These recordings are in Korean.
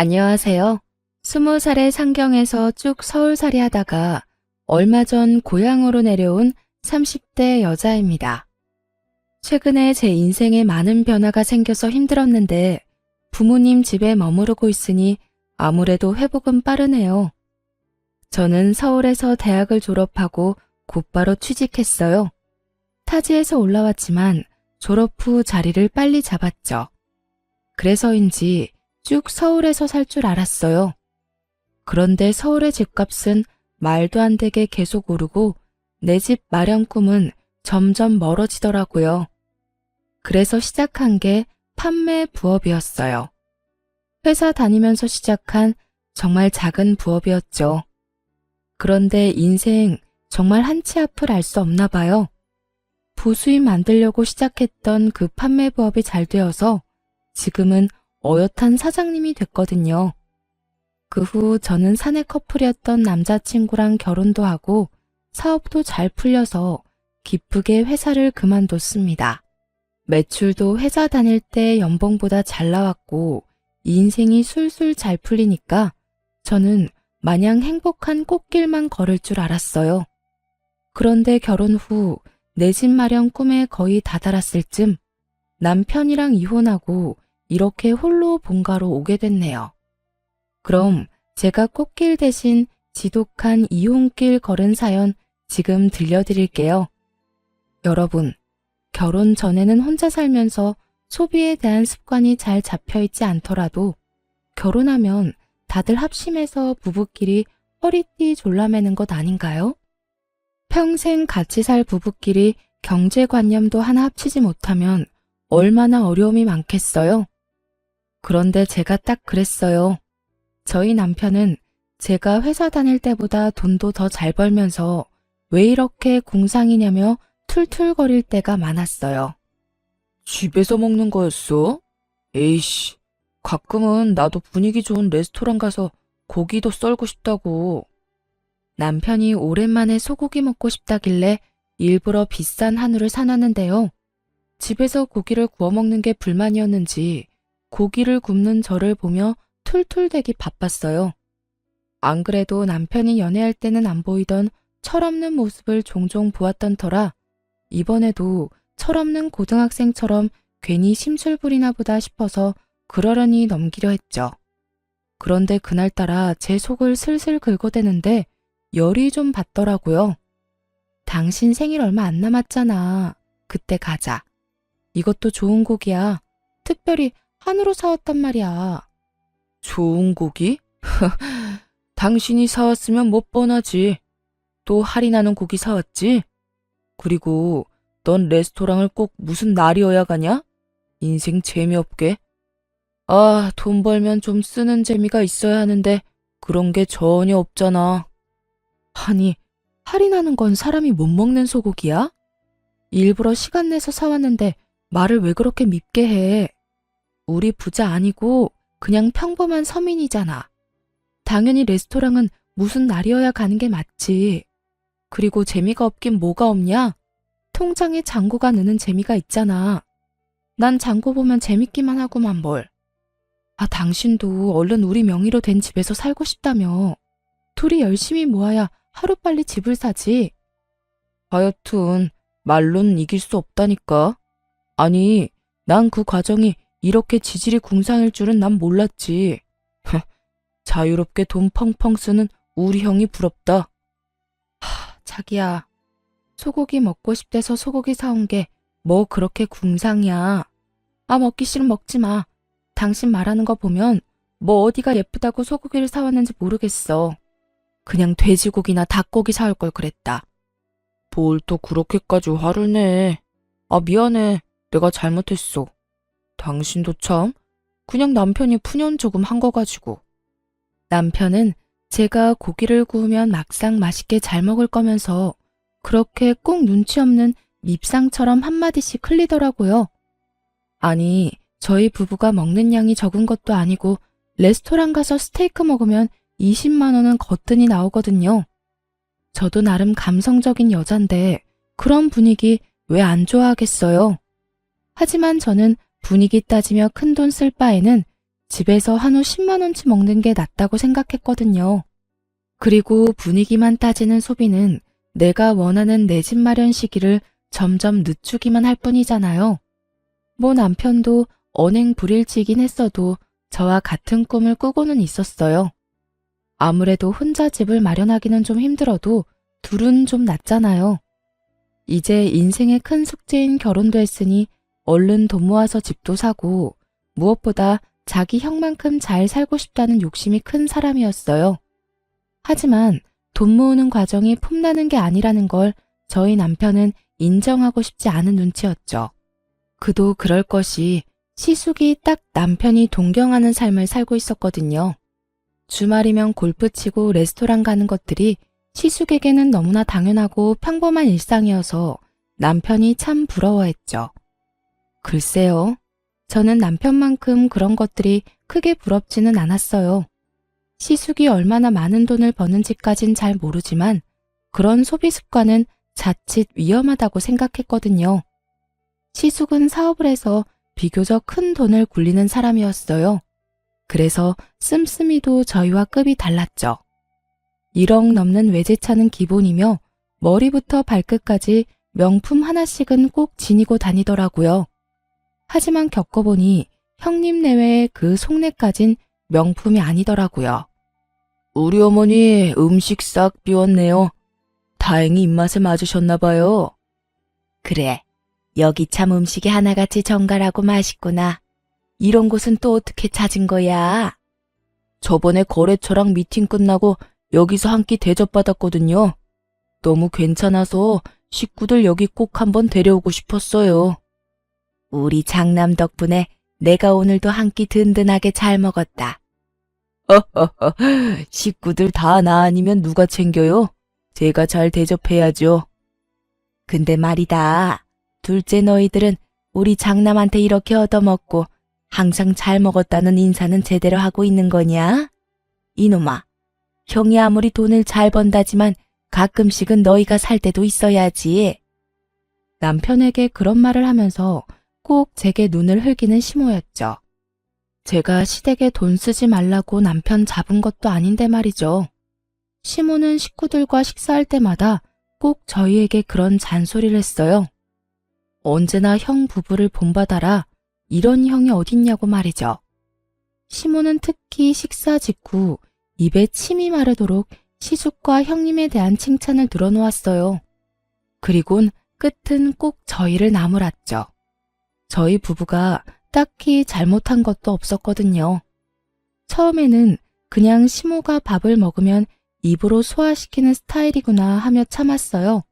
안녕하세요. 20살의 상경에서 쭉 서울살이 하다가 얼마 전 고향으로 내려온 30대 여자입니다. 최근에 제 인생에 많은 변화가 생겨서 힘들었는데 부모님 집에 머무르고 있으니 아무래도 회복은 빠르네요. 저는 서울에서 대학을 졸업하고 곧바로 취직했어요. 타지에서 올라왔지만 졸업 후 자리를 빨리 잡았죠. 그래서인지 쭉 서울에서 살 줄 알았어요. 그런데 서울의 집값은 말도 안 되게 계속 오르고 내 집 마련 꿈은 점점 멀어지더라고요. 그래서 시작한 게 판매 부업이었어요. 회사 다니면서 시작한 정말 작은 부업이었죠. 그런데 인생 정말 한치 앞을 알 수 없나 봐요. 부수입 만들려고 시작했던 그 판매 부업이 잘 되어서 지금은 어엿한 사장님이 됐거든요. 그 후 저는 사내 커플이었던 남자친구랑 결혼도 하고 사업도 잘 풀려서 기쁘게 회사를 그만뒀습니다. 매출도 회사 다닐 때 연봉보다 잘 나왔고 인생이 술술 잘 풀리니까 저는 마냥 행복한 꽃길만 걸을 줄 알았어요. 그런데 결혼 후 내 집 마련 꿈에 거의 다다랐을 쯤 남편이랑 이혼하고 이렇게 홀로 본가로 오게 됐네요. 그럼 제가 꽃길 대신 지독한 이혼길 걸은 사연 지금 들려드릴게요. 여러분, 결혼 전에는 혼자 살면서 소비에 대한 습관이 잘 잡혀있지 않더라도 결혼하면 다들 합심해서 부부끼리 허리띠 졸라매는 것 아닌가요? 평생 같이 살 부부끼리 경제관념도 하나 합치지 못하면 얼마나 어려움이 많겠어요? 그런데 제가 딱 그랬어요. 저희 남편은 제가 회사 다닐 때보다 돈도 더 잘 벌면서 왜 이렇게 공상이냐며 툴툴거릴 때가 많았어요. 집에서 먹는 거였어? 에이씨, 가끔은 나도 분위기 좋은 레스토랑 가서 고기도 썰고 싶다고. 남편이 오랜만에 소고기 먹고 싶다길래 일부러 비싼 한우를 사놨는데요. 집에서 고기를 구워 먹는 게 불만이었는지 고기를 굽는 저를 보며 툴툴대기 바빴어요. 안 그래도 남편이 연애할 때는 안 보이던 철없는 모습을 종종 보았던 터라 이번에도 철없는 고등학생처럼 괜히 심술부리나 보다 싶어서 그러려니 넘기려 했죠. 그런데 그날따라 제 속을 슬슬 긁어대는데 열이 좀 받더라고요. 당신 생일 얼마 안 남았잖아. 그때 가자. 이것도 좋은 고기야. 특별히 한우로 사왔단 말이야. 좋은 고기? 당신이 사왔으면 못 뻔하지. 또 할인하는 고기 사왔지? 그리고 넌 레스토랑을 꼭 무슨 날이어야 가냐? 인생 재미없게. 아, 돈 벌면 좀 쓰는 재미가 있어야 하는데 그런 게 전혀 없잖아. 아니, 할인하는 건 사람이 못 먹는 소고기야? 일부러 시간 내서 사왔는데 말을 왜 그렇게 밉게 해? 우리 부자 아니고 그냥 평범한 서민이잖아. 당연히 레스토랑은 무슨 날이어야 가는 게 맞지. 그리고 재미가 없긴 뭐가 없냐? 통장에 잔고가 느는 재미가 있잖아. 난 잔고 보면 재밌기만 하구만 뭘. 아, 당신도 얼른 우리 명의로 된 집에서 살고 싶다며. 둘이 열심히 모아야 하루빨리 집을 사지. 하여튼 말로는 이길 수 없다니까. 아니, 난 그 과정이 이렇게 지질이 궁상일 줄은 난 몰랐지. 자유롭게 돈 펑펑 쓰는 우리 형이 부럽다. 자기야, 소고기 먹고 싶대서 소고기 사온 게 뭐 그렇게 궁상이야. 아, 먹기 싫으면 먹지 마. 당신 말하는 거 보면 뭐 어디가 예쁘다고 소고기를 사왔는지 모르겠어. 그냥 돼지고기나 닭고기 사올 걸 그랬다. 뭘 또 그렇게까지 화를 내. 아, 미안해. 내가 잘못했어. 당신도 참, 그냥 남편이 푸념조금 한 거 가지고. 남편은 제가 고기를 구우면 막상 맛있게 잘 먹을 거면서 그렇게 꼭 눈치 없는 밉상처럼 한마디씩 흘리더라고요. 아니, 저희 부부가 먹는 양이 적은 것도 아니고 레스토랑 가서 스테이크 먹으면 20만 원은 거뜬히 나오거든요. 저도 나름 감성적인 여잔데 그런 분위기 왜 안 좋아하겠어요? 하지만 저는 분위기 따지며 큰돈 쓸 바에는 집에서 한우 10만 원치 먹는 게 낫다고 생각했거든요. 그리고 분위기만 따지는 소비는 내가 원하는 내 집 마련 시기를 점점 늦추기만 할 뿐이잖아요. 뭐 남편도 언행 불일치이긴 했어도 저와 같은 꿈을 꾸고는 있었어요. 아무래도 혼자 집을 마련하기는 좀 힘들어도 둘은 좀 낫잖아요. 이제 인생의 큰 숙제인 결혼도 했으니 얼른 돈 모아서 집도 사고 무엇보다 자기 형만큼 잘 살고 싶다는 욕심이 큰 사람이었어요. 하지만 돈 모으는 과정이 폼나는 게 아니라는 걸 저희 남편은 인정하고 싶지 않은 눈치였죠. 그도 그럴 것이 시숙이 딱 남편이 동경하는 삶을 살고 있었거든요. 주말이면 골프 치고 레스토랑 가는 것들이 시숙에게는 너무나 당연하고 평범한 일상이어서 남편이 참 부러워했죠. 글쎄요. 저는 남편만큼 그런 것들이 크게 부럽지는 않았어요. 시숙이 얼마나 많은 돈을 버는지까진 잘 모르지만 그런 소비 습관은 자칫 위험하다고 생각했거든요. 시숙은 사업을 해서 비교적 큰 돈을 굴리는 사람이었어요. 그래서 씀씀이도 저희와 급이 달랐죠. 1억 넘는 외제차는 기본이며 머리부터 발끝까지 명품 하나씩은 꼭 지니고 다니더라고요. 하지만 겪어보니 형님 내외의 그 속내까진 명품이 아니더라고요. 우리 어머니 음식 싹 비웠네요. 다행히 입맛에 맞으셨나 봐요. 그래, 여기 참 음식이 하나같이 정갈하고 맛있구나. 이런 곳은 또 어떻게 찾은 거야? 저번에 거래처랑 미팅 끝나고 여기서 한 끼 대접받았거든요. 너무 괜찮아서 식구들 여기 꼭 한번 데려오고 싶었어요. 우리 장남 덕분에 내가 오늘도 한 끼 든든하게 잘 먹었다. 허허허, 식구들 다 나 아니면 누가 챙겨요? 제가 잘 대접해야죠. 근데 말이다. 둘째 너희들은 우리 장남한테 이렇게 얻어먹고 항상 잘 먹었다는 인사는 제대로 하고 있는 거냐? 이놈아, 형이 아무리 돈을 잘 번다지만 가끔씩은 너희가 살 때도 있어야지. 남편에게 그런 말을 하면서 꼭 제게 눈을 흘기는 시모였죠. 제가 시댁에 돈 쓰지 말라고 남편 잡은 것도 아닌데 말이죠. 시모는 식구들과 식사할 때마다 꼭 저희에게 그런 잔소리를 했어요. 언제나 형 부부를 본받아라. 이런 형이 어딨냐고 말이죠. 시모는 특히 식사 직후 입에 침이 마르도록 시숙과 형님에 대한 칭찬을 늘어놓았어요. 그리곤 끝은 꼭 저희를 나무랐죠. 저희 부부가 딱히 잘못한 것도 없었거든요. 처음에는 그냥 시모가 밥을 먹으면 입으로 소화시키는 스타일이구나 하며 참았어요.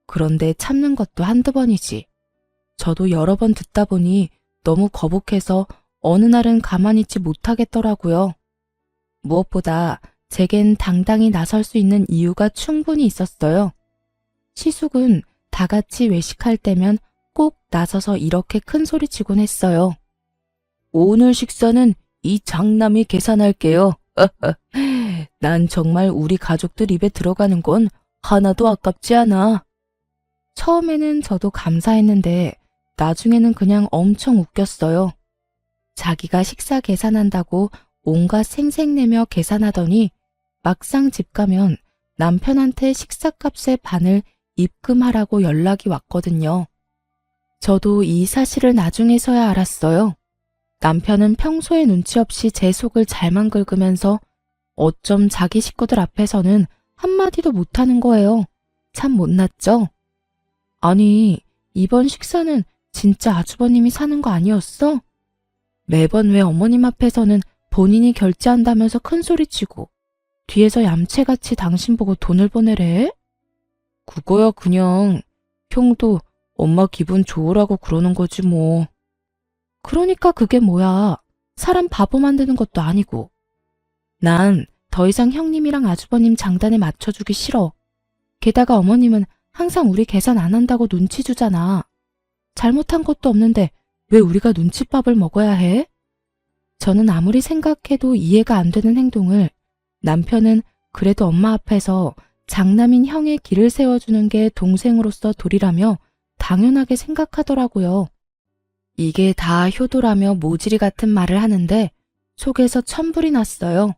그런데 참는 것도 한두 번이지. 저도 여러 번 듣다 보니 너무 거북해서 어느 날은 가만히 있지 못하겠더라고요. 무엇보다 제겐 당당히 나설 수 있는 이유가 충분히 있었어요. 시숙은 다 같이 외식할 때면 꼭 나서서 이렇게 큰 소리치곤 했어요. 오늘 식사는 이 장남이 계산할게요. 난 정말 우리 가족들 입에 들어가는 건 하나도 아깝지 않아. 처음에는 저도 감사했는데 나중에는 그냥 엄청 웃겼어요. 자기가 식사 계산한다고 온갖 생색내며 계산하더니 막상 집 가면 남편한테 식사값의 반을 입금하라고 연락이 왔거든요. 저도 이 사실을 나중에서야 알았어요. 남편은 평소에 눈치 없이 제 속을 잘만 긁으면서 어쩜 자기 식구들 앞에서는 한마디도 못하는 거예요. 참 못났죠? 아니, 이번 식사는 진짜 아주버님이 사는 거 아니었어? 매번 왜 어머님 앞에서는 본인이 결제한다면서 큰소리치고 뒤에서 얌체같이 당신 보고 돈을 보내래? 그거야 그냥 형도 엄마 기분 좋으라고 그러는 거지 뭐. 그러니까 그게 뭐야. 사람 바보 만드는 것도 아니고. 난 더 이상 형님이랑 아주버님 장단에 맞춰주기 싫어. 게다가 어머님은 항상 우리 계산 안 한다고 눈치 주잖아. 잘못한 것도 없는데 왜 우리가 눈칫밥을 먹어야 해? 저는 아무리 생각해도 이해가 안 되는 행동을 남편은 그래도 엄마 앞에서 장남인 형의 길을 세워주는 게 동생으로서 도리라며 당연하게 생각하더라고요. 이게 다 효도라며 모질이 같은 말을 하는데 속에서 천불이 났어요.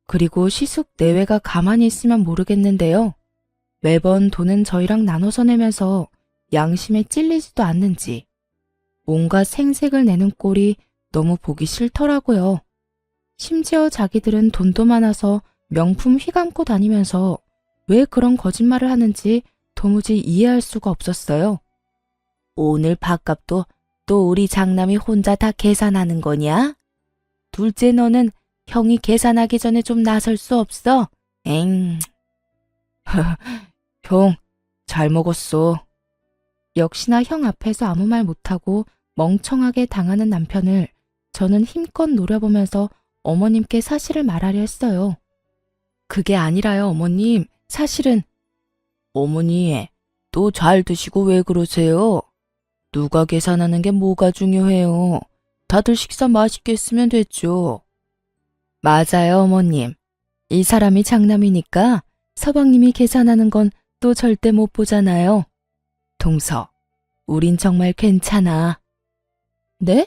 그리고 시숙 내외가 가만히 있으면 모르겠는데요. 매번 돈은 저희랑 나눠서 내면서 양심에 찔리지도 않는지 온갖 생색을 내는 꼴이 너무 보기 싫더라고요. 심지어 자기들은 돈도 많아서 명품 휘감고 다니면서 왜 그런 거짓말을 하는지 도무지 이해할 수가 없었어요. 오늘 밥값도 또 우리 장남이 혼자 다 계산하는 거냐? 둘째 너는 형이 계산하기 전에 좀 나설 수 없어? 엥. 형, 잘 먹었어. 역시나 형 앞에서 아무 말 못하고 멍청하게 당하는 남편을 저는 힘껏 노려보면서 어머님께 사실을 말하려 했어요. 그게 아니라요, 어머님. 사실은 어머니, 또 잘 드시고 왜 그러세요? 누가 계산하는 게 뭐가 중요해요? 다들 식사 맛있게 했으면 됐죠. 맞아요, 어머님. 이 사람이 장남이니까 서방님이 계산하는 건 또 절대 못 보잖아요. 동서, 우린 정말 괜찮아. 네?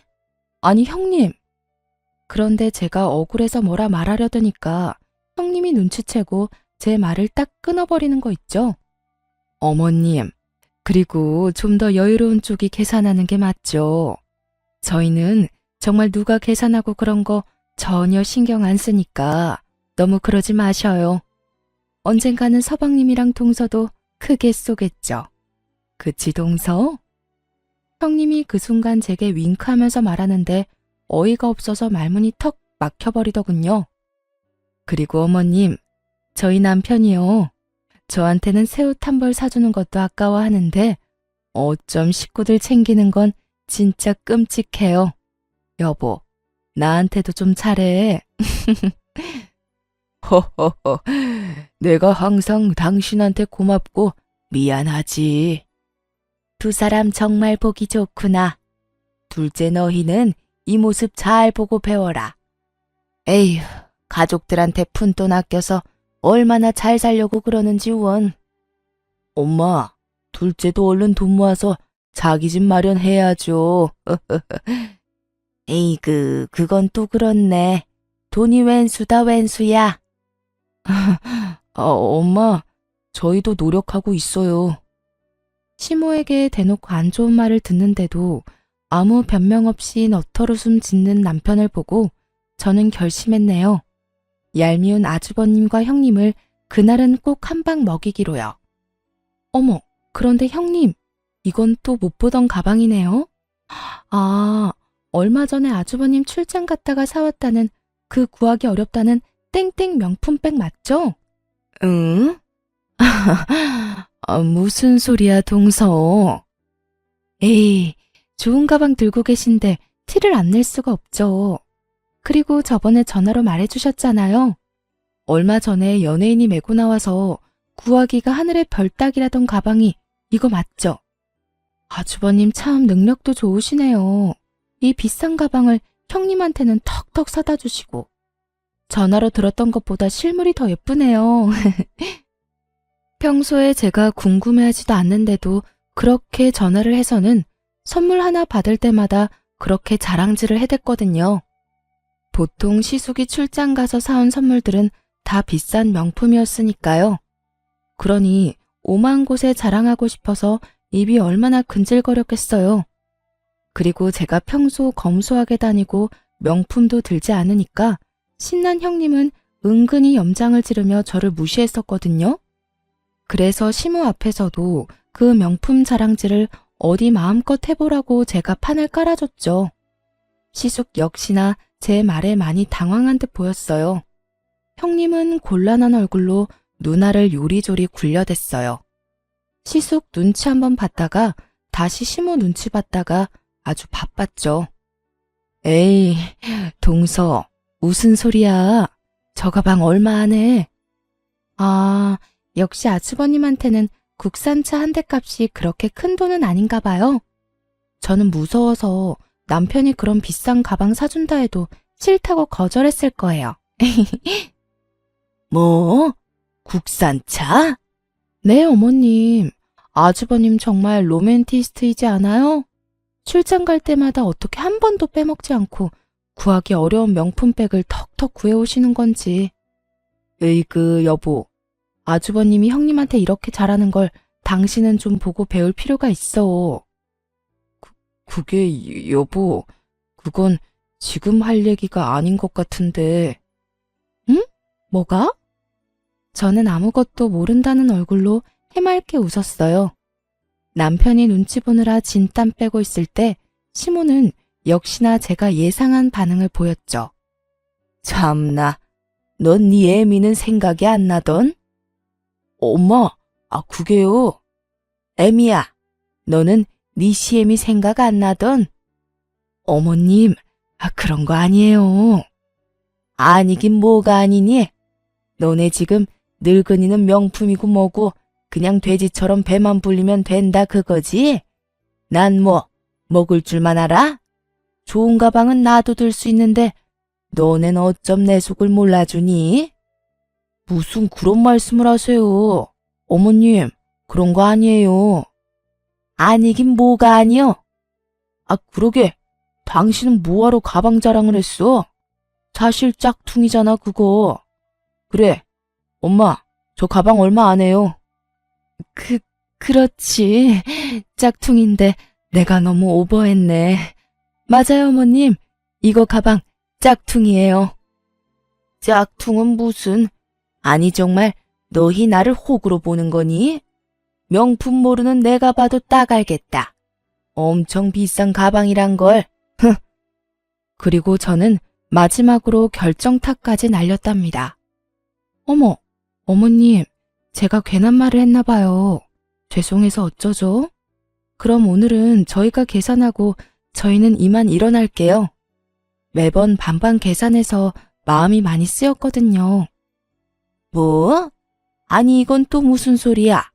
아니, 형님. 그런데 제가 억울해서 뭐라 말하려더니까 형님이 눈치채고 제 말을 딱 끊어버리는 거 있죠? 어머님, 그리고 좀 더 여유로운 쪽이 계산하는 게 맞죠. 저희는 정말 누가 계산하고 그런 거 전혀 신경 안 쓰니까 너무 그러지 마셔요. 언젠가는 서방님이랑 동서도 크게 쏘겠죠. 그치, 동서? 형님이 그 순간 제게 윙크하면서 말하는데 어이가 없어서 말문이 턱 막혀버리더군요. 그리고 어머님, 저희 남편이요. 저한테는 새옷 한 벌 사주는 것도 아까워하는데 어쩜 식구들 챙기는 건 진짜 끔찍해요. 여보, 나한테도 좀 잘해. 허허허, 내가 항상 당신한테 고맙고 미안하지. 두 사람 정말 보기 좋구나. 둘째 너희는 이 모습 잘 보고 배워라. 에휴, 가족들한테 푼돈 아껴서 얼마나 잘 살려고 그러는지 원. 엄마, 둘째도 얼른 돈 모아서 자기 집 마련해야죠. 에이그, 그건 또 그렇네. 돈이 웬수다 웬수야. 엄마, 저희도 노력하고 있어요. 시모에게 대놓고 안 좋은 말을 듣는데도 아무 변명 없이 너털웃음 짓는 남편을 보고 저는 결심했네요. 얄미운 아주버님과 형님을 그날은 꼭 한 방 먹이기로요. 어머, 그런데 형님, 이건 또 못 보던 가방이네요. 아, 얼마 전에 아주버님 출장 갔다가 사왔다는 그 구하기 어렵다는 땡땡 명품백 맞죠? 응? 무슨 소리야, 동서. 에이, 좋은 가방 들고 계신데 티를 안 낼 수가 없죠. 그리고 저번에 전화로 말해주셨잖아요. 얼마 전에 연예인이 메고 나와서 구하기가 하늘의 별 따기라던 가방이 이거 맞죠? 아주버님 참 능력도 좋으시네요. 이 비싼 가방을 형님한테는 턱턱 사다 주시고 전화로 들었던 것보다 실물이 더 예쁘네요. 평소에 제가 궁금해하지도 않는데도 그렇게 전화를 해서는 선물 하나 받을 때마다 그렇게 자랑질을 해댔거든요. 보통 시숙이 출장 가서 사온 선물들은 다 비싼 명품이었으니까요. 그러니 오만 곳에 자랑하고 싶어서 입이 얼마나 근질거렸겠어요. 그리고 제가 평소 검소하게 다니고 명품도 들지 않으니까 신난 형님은 은근히 염장을 지르며 저를 무시했었거든요. 그래서 시모 앞에서도 그 명품 자랑질을 어디 마음껏 해보라고 제가 판을 깔아줬죠. 시숙 역시나 제 말에 많이 당황한 듯 보였어요. 형님은 곤란한 얼굴로 누나를 요리조리 굴려댔어요. 시숙 눈치 한번 봤다가 다시 시모 눈치 봤다가 아주 바빴죠. 에이, 동서, 무슨 소리야? 저 가방 얼마 안 해? 아, 역시 아주버님한테는 국산차 한 대 값이 그렇게 큰 돈은 아닌가 봐요. 저는 무서워서 남편이 그런 비싼 가방 사준다 해도 싫다고 거절했을 거예요. 뭐? 국산차? 네, 어머님. 아주버님 정말 로맨티스트이지 않아요? 출장 갈 때마다 어떻게 한 번도 빼먹지 않고 구하기 어려운 명품백을 턱턱 구해오시는 건지. 으이그, 여보. 아주버님이 형님한테 이렇게 잘하는 걸 당신은 좀 보고 배울 필요가 있어. 그게, 여보, 그건 지금 할 얘기가 아닌 것 같은데. 응? 뭐가? 저는 아무것도 모른다는 얼굴로 해맑게 웃었어요. 남편이 눈치 보느라 진땀 빼고 있을 때 시모는 역시나 제가 예상한 반응을 보였죠. 참나, 넌 네 애미는 생각이 안 나던? 엄마, 그게요. 애미야, 너는 네 시애미 생각 안 나던? 어머님, 그런 거 아니에요. 아니긴 뭐가 아니니? 너네 지금 늙은이는 명품이고 뭐고 그냥 돼지처럼 배만 불리면 된다 그거지? 난 뭐 먹을 줄만 알아? 좋은 가방은 나도 들 수 있는데 너넨 어쩜 내 속을 몰라주니? 무슨 그런 말씀을 하세요. 어머님, 그런 거 아니에요. 아니긴 뭐가 아니요? 그러게, 당신은 뭐하러 가방 자랑을 했어? 사실 짝퉁이잖아, 그거. 그래, 엄마, 저 가방 얼마 안 해요. 그렇지. 짝퉁인데 내가 너무 오버했네. 맞아요, 어머님. 이거 가방 짝퉁이에요. 짝퉁은 무슨? 아니 정말 너희 나를 호구로 보는 거니? 명품 모르는 내가 봐도 딱 알겠다. 엄청 비싼 가방이란 걸. 그리고 저는 마지막으로 결정타까지 날렸답니다. 어머, 어머님, 제가 괜한 말을 했나 봐요. 죄송해서 어쩌죠? 그럼 오늘은 저희가 계산하고 저희는 이만 일어날게요. 매번 반반 계산해서 마음이 많이 쓰였거든요. 뭐? 아니 이건 또 무슨 소리야?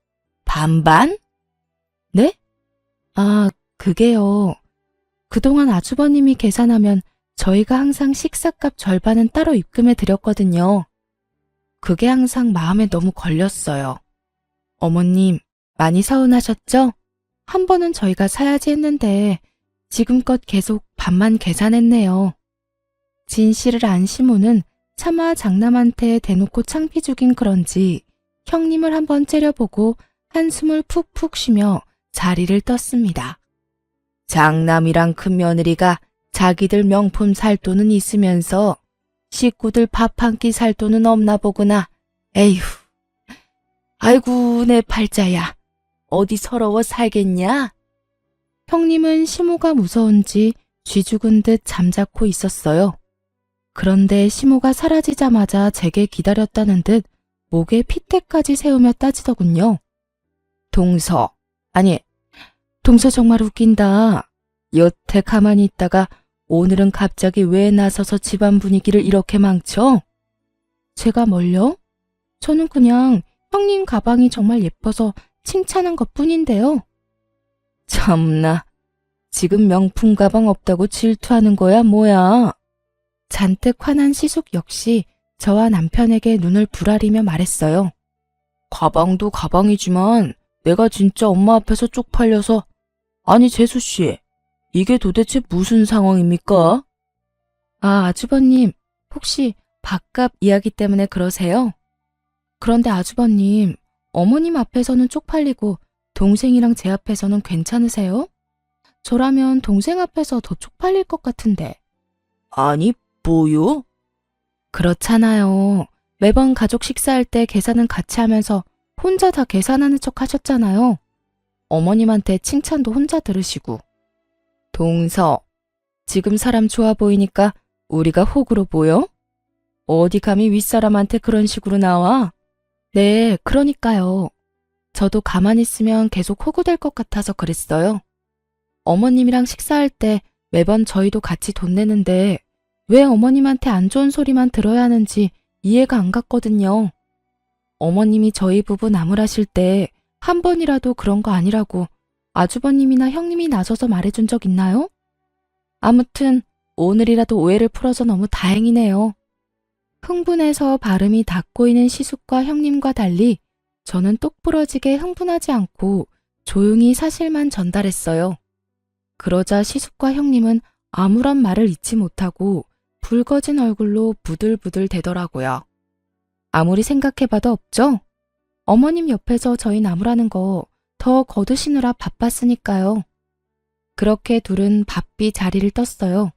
반반? 네? 그게요. 그동안 아주버님이 계산하면 저희가 항상 식사값 절반은 따로 입금해 드렸거든요. 그게 항상 마음에 너무 걸렸어요. 어머님, 많이 서운하셨죠? 한 번은 저희가 사야지 했는데 지금껏 계속 반만 계산했네요. 진실을 안 시모는 차마 장남한테 대놓고 창피 죽인 그런지 형님을 한번 째려보고 한숨을 푹푹 쉬며 자리를 떴습니다. 장남이랑 큰며느리가 자기들 명품 살 돈은 있으면서 식구들 밥 한 끼 살 돈은 없나 보구나. 에휴. 아이고 내 팔자야. 어디 서러워 살겠냐? 형님은 시모가 무서운지 쥐 죽은 듯 잠자코 있었어요. 그런데 시모가 사라지자마자 제게 기다렸다는 듯 목에 핏대까지 세우며 따지더군요. 동서 정말 웃긴다. 여태 가만히 있다가 오늘은 갑자기 왜 나서서 집안 분위기를 이렇게 망쳐? 제가 뭘요? 저는 그냥 형님 가방이 정말 예뻐서 칭찬한 것뿐인데요. 참나. 지금 명품 가방 없다고 질투하는 거야 뭐야? 잔뜩 화난 시숙 역시 저와 남편에게 눈을 부라리며 말했어요. 가방도 가방이지만 내가 진짜 엄마 앞에서 쪽팔려서. 아니 재수씨, 이게 도대체 무슨 상황입니까? 아주버님, 혹시 밥값 이야기 때문에 그러세요? 그런데 아주버님, 어머님 앞에서는 쪽팔리고 동생이랑 제 앞에서는 괜찮으세요? 저라면 동생 앞에서 더 쪽팔릴 것 같은데. 아니 뭐요? 그렇잖아요. 매번 가족 식사할 때 계산은 같이 하면서 혼자 다 계산하는 척 하셨잖아요. 어머님한테 칭찬도 혼자 들으시고. 동서, 지금 사람 좋아 보이니까 우리가 호구로 보여? 어디 감히 윗사람한테 그런 식으로 나와? 네, 그러니까요. 저도 가만히 있으면 계속 호구될 것 같아서 그랬어요. 어머님이랑 식사할 때 매번 저희도 같이 돈 내는데 왜 어머님한테 안 좋은 소리만 들어야 하는지 이해가 안 갔거든요. 어머님이 저희 부부 나무라실 때 한 번이라도 그런 거 아니라고 아주버님이나 형님이 나서서 말해준 적 있나요? 아무튼 오늘이라도 오해를 풀어서 너무 다행이네요. 흥분해서 발음이 닿고있는 시숙과 형님과 달리 저는 똑부러지게 흥분하지 않고 조용히 사실만 전달했어요. 그러자 시숙과 형님은 아무런 말을 잊지 못하고 붉어진 얼굴로 부들부들 대더라고요. 아무리 생각해봐도 없죠? 어머님 옆에서 저희 나무라는 거 더 거두시느라 바빴으니까요. 그렇게 둘은 바삐 자리를 떴어요.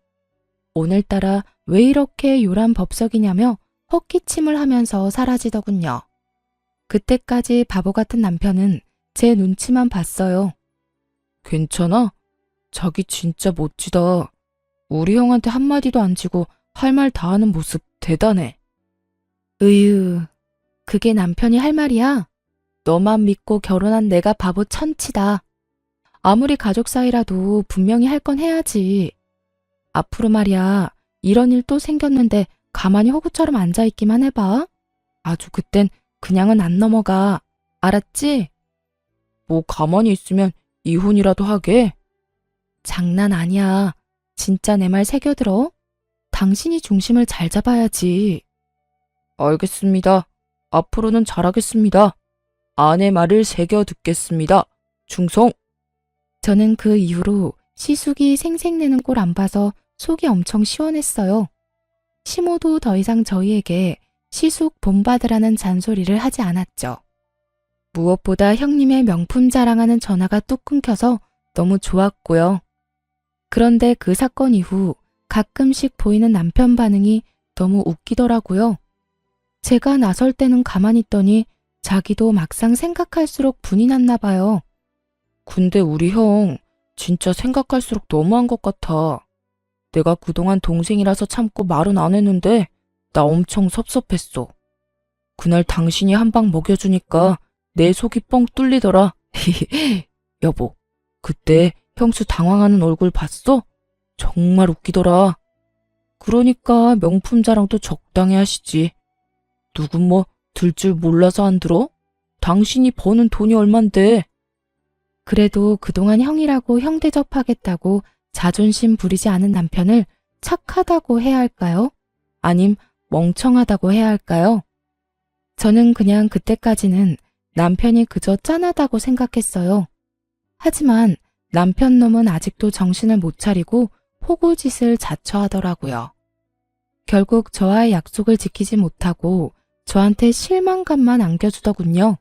오늘따라 왜 이렇게 요란 법석이냐며 헛기침을 하면서 사라지더군요. 그때까지 바보 같은 남편은 제 눈치만 봤어요. 괜찮아? 자기 진짜 멋지다. 우리 형한테 한마디도 안 지고 할 말 다 하는 모습 대단해. 으유, 그게 남편이 할 말이야? 너만 믿고 결혼한 내가 바보 천치다. 아무리 가족 사이라도 분명히 할 건 해야지. 앞으로 말이야, 이런 일 또 생겼는데 가만히 호구처럼 앉아있기만 해봐. 아주 그땐 그냥은 안 넘어가. 알았지? 뭐 가만히 있으면 이혼이라도 하게? 장난 아니야. 진짜 내 말 새겨들어? 당신이 중심을 잘 잡아야지. 알겠습니다. 앞으로는 잘하겠습니다. 아내 말을 새겨 듣겠습니다. 충성! 저는 그 이후로 시숙이 생색내는 꼴 안 봐서 속이 엄청 시원했어요. 시모도 더 이상 저희에게 시숙 본받으라는 잔소리를 하지 않았죠. 무엇보다 형님의 명품 자랑하는 전화가 뚝 끊겨서 너무 좋았고요. 그런데 그 사건 이후 가끔씩 보이는 남편 반응이 너무 웃기더라고요. 제가 나설 때는 가만히 있더니 자기도 막상 생각할수록 분이 났나 봐요. 근데 우리 형 진짜 생각할수록 너무한 것 같아. 내가 그동안 동생이라서 참고 말은 안 했는데 나 엄청 섭섭했어. 그날 당신이 한 방 먹여주니까 내 속이 뻥 뚫리더라. 여보, 그때 형수 당황하는 얼굴 봤어? 정말 웃기더라. 그러니까 명품 자랑도 적당히 하시지. 누군 뭐 들 줄 몰라서 안 들어? 당신이 버는 돈이 얼만데. 그래도 그동안 형이라고 형 대접하겠다고 자존심 부리지 않은 남편을 착하다고 해야 할까요? 아님 멍청하다고 해야 할까요? 저는 그냥 그때까지는 남편이 그저 짠하다고 생각했어요. 하지만 남편 놈은 아직도 정신을 못 차리고 호구짓을 자처하더라고요. 결국 저와의 약속을 지키지 못하고 저한테 실망감만 안겨주더군요.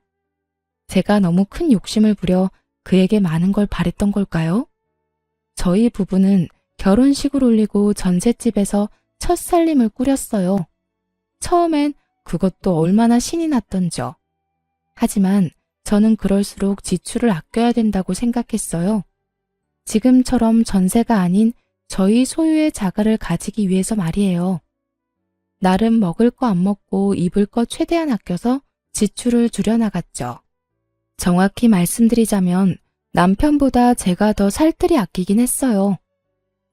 제가 너무 큰 욕심을 부려 그에게 많은 걸 바랬던 걸까요? 저희 부부는 결혼식을 올리고 전셋집에서 첫 살림을 꾸렸어요. 처음엔 그것도 얼마나 신이 났던지요. 하지만 저는 그럴수록 지출을 아껴야 된다고 생각했어요. 지금처럼 전세가 아닌 저희 소유의 자가를 가지기 위해서 말이에요. 나름 먹을 거 안 먹고 입을 거 최대한 아껴서 지출을 줄여나갔죠. 정확히 말씀드리자면 남편보다 제가 더 살뜰히 아끼긴 했어요.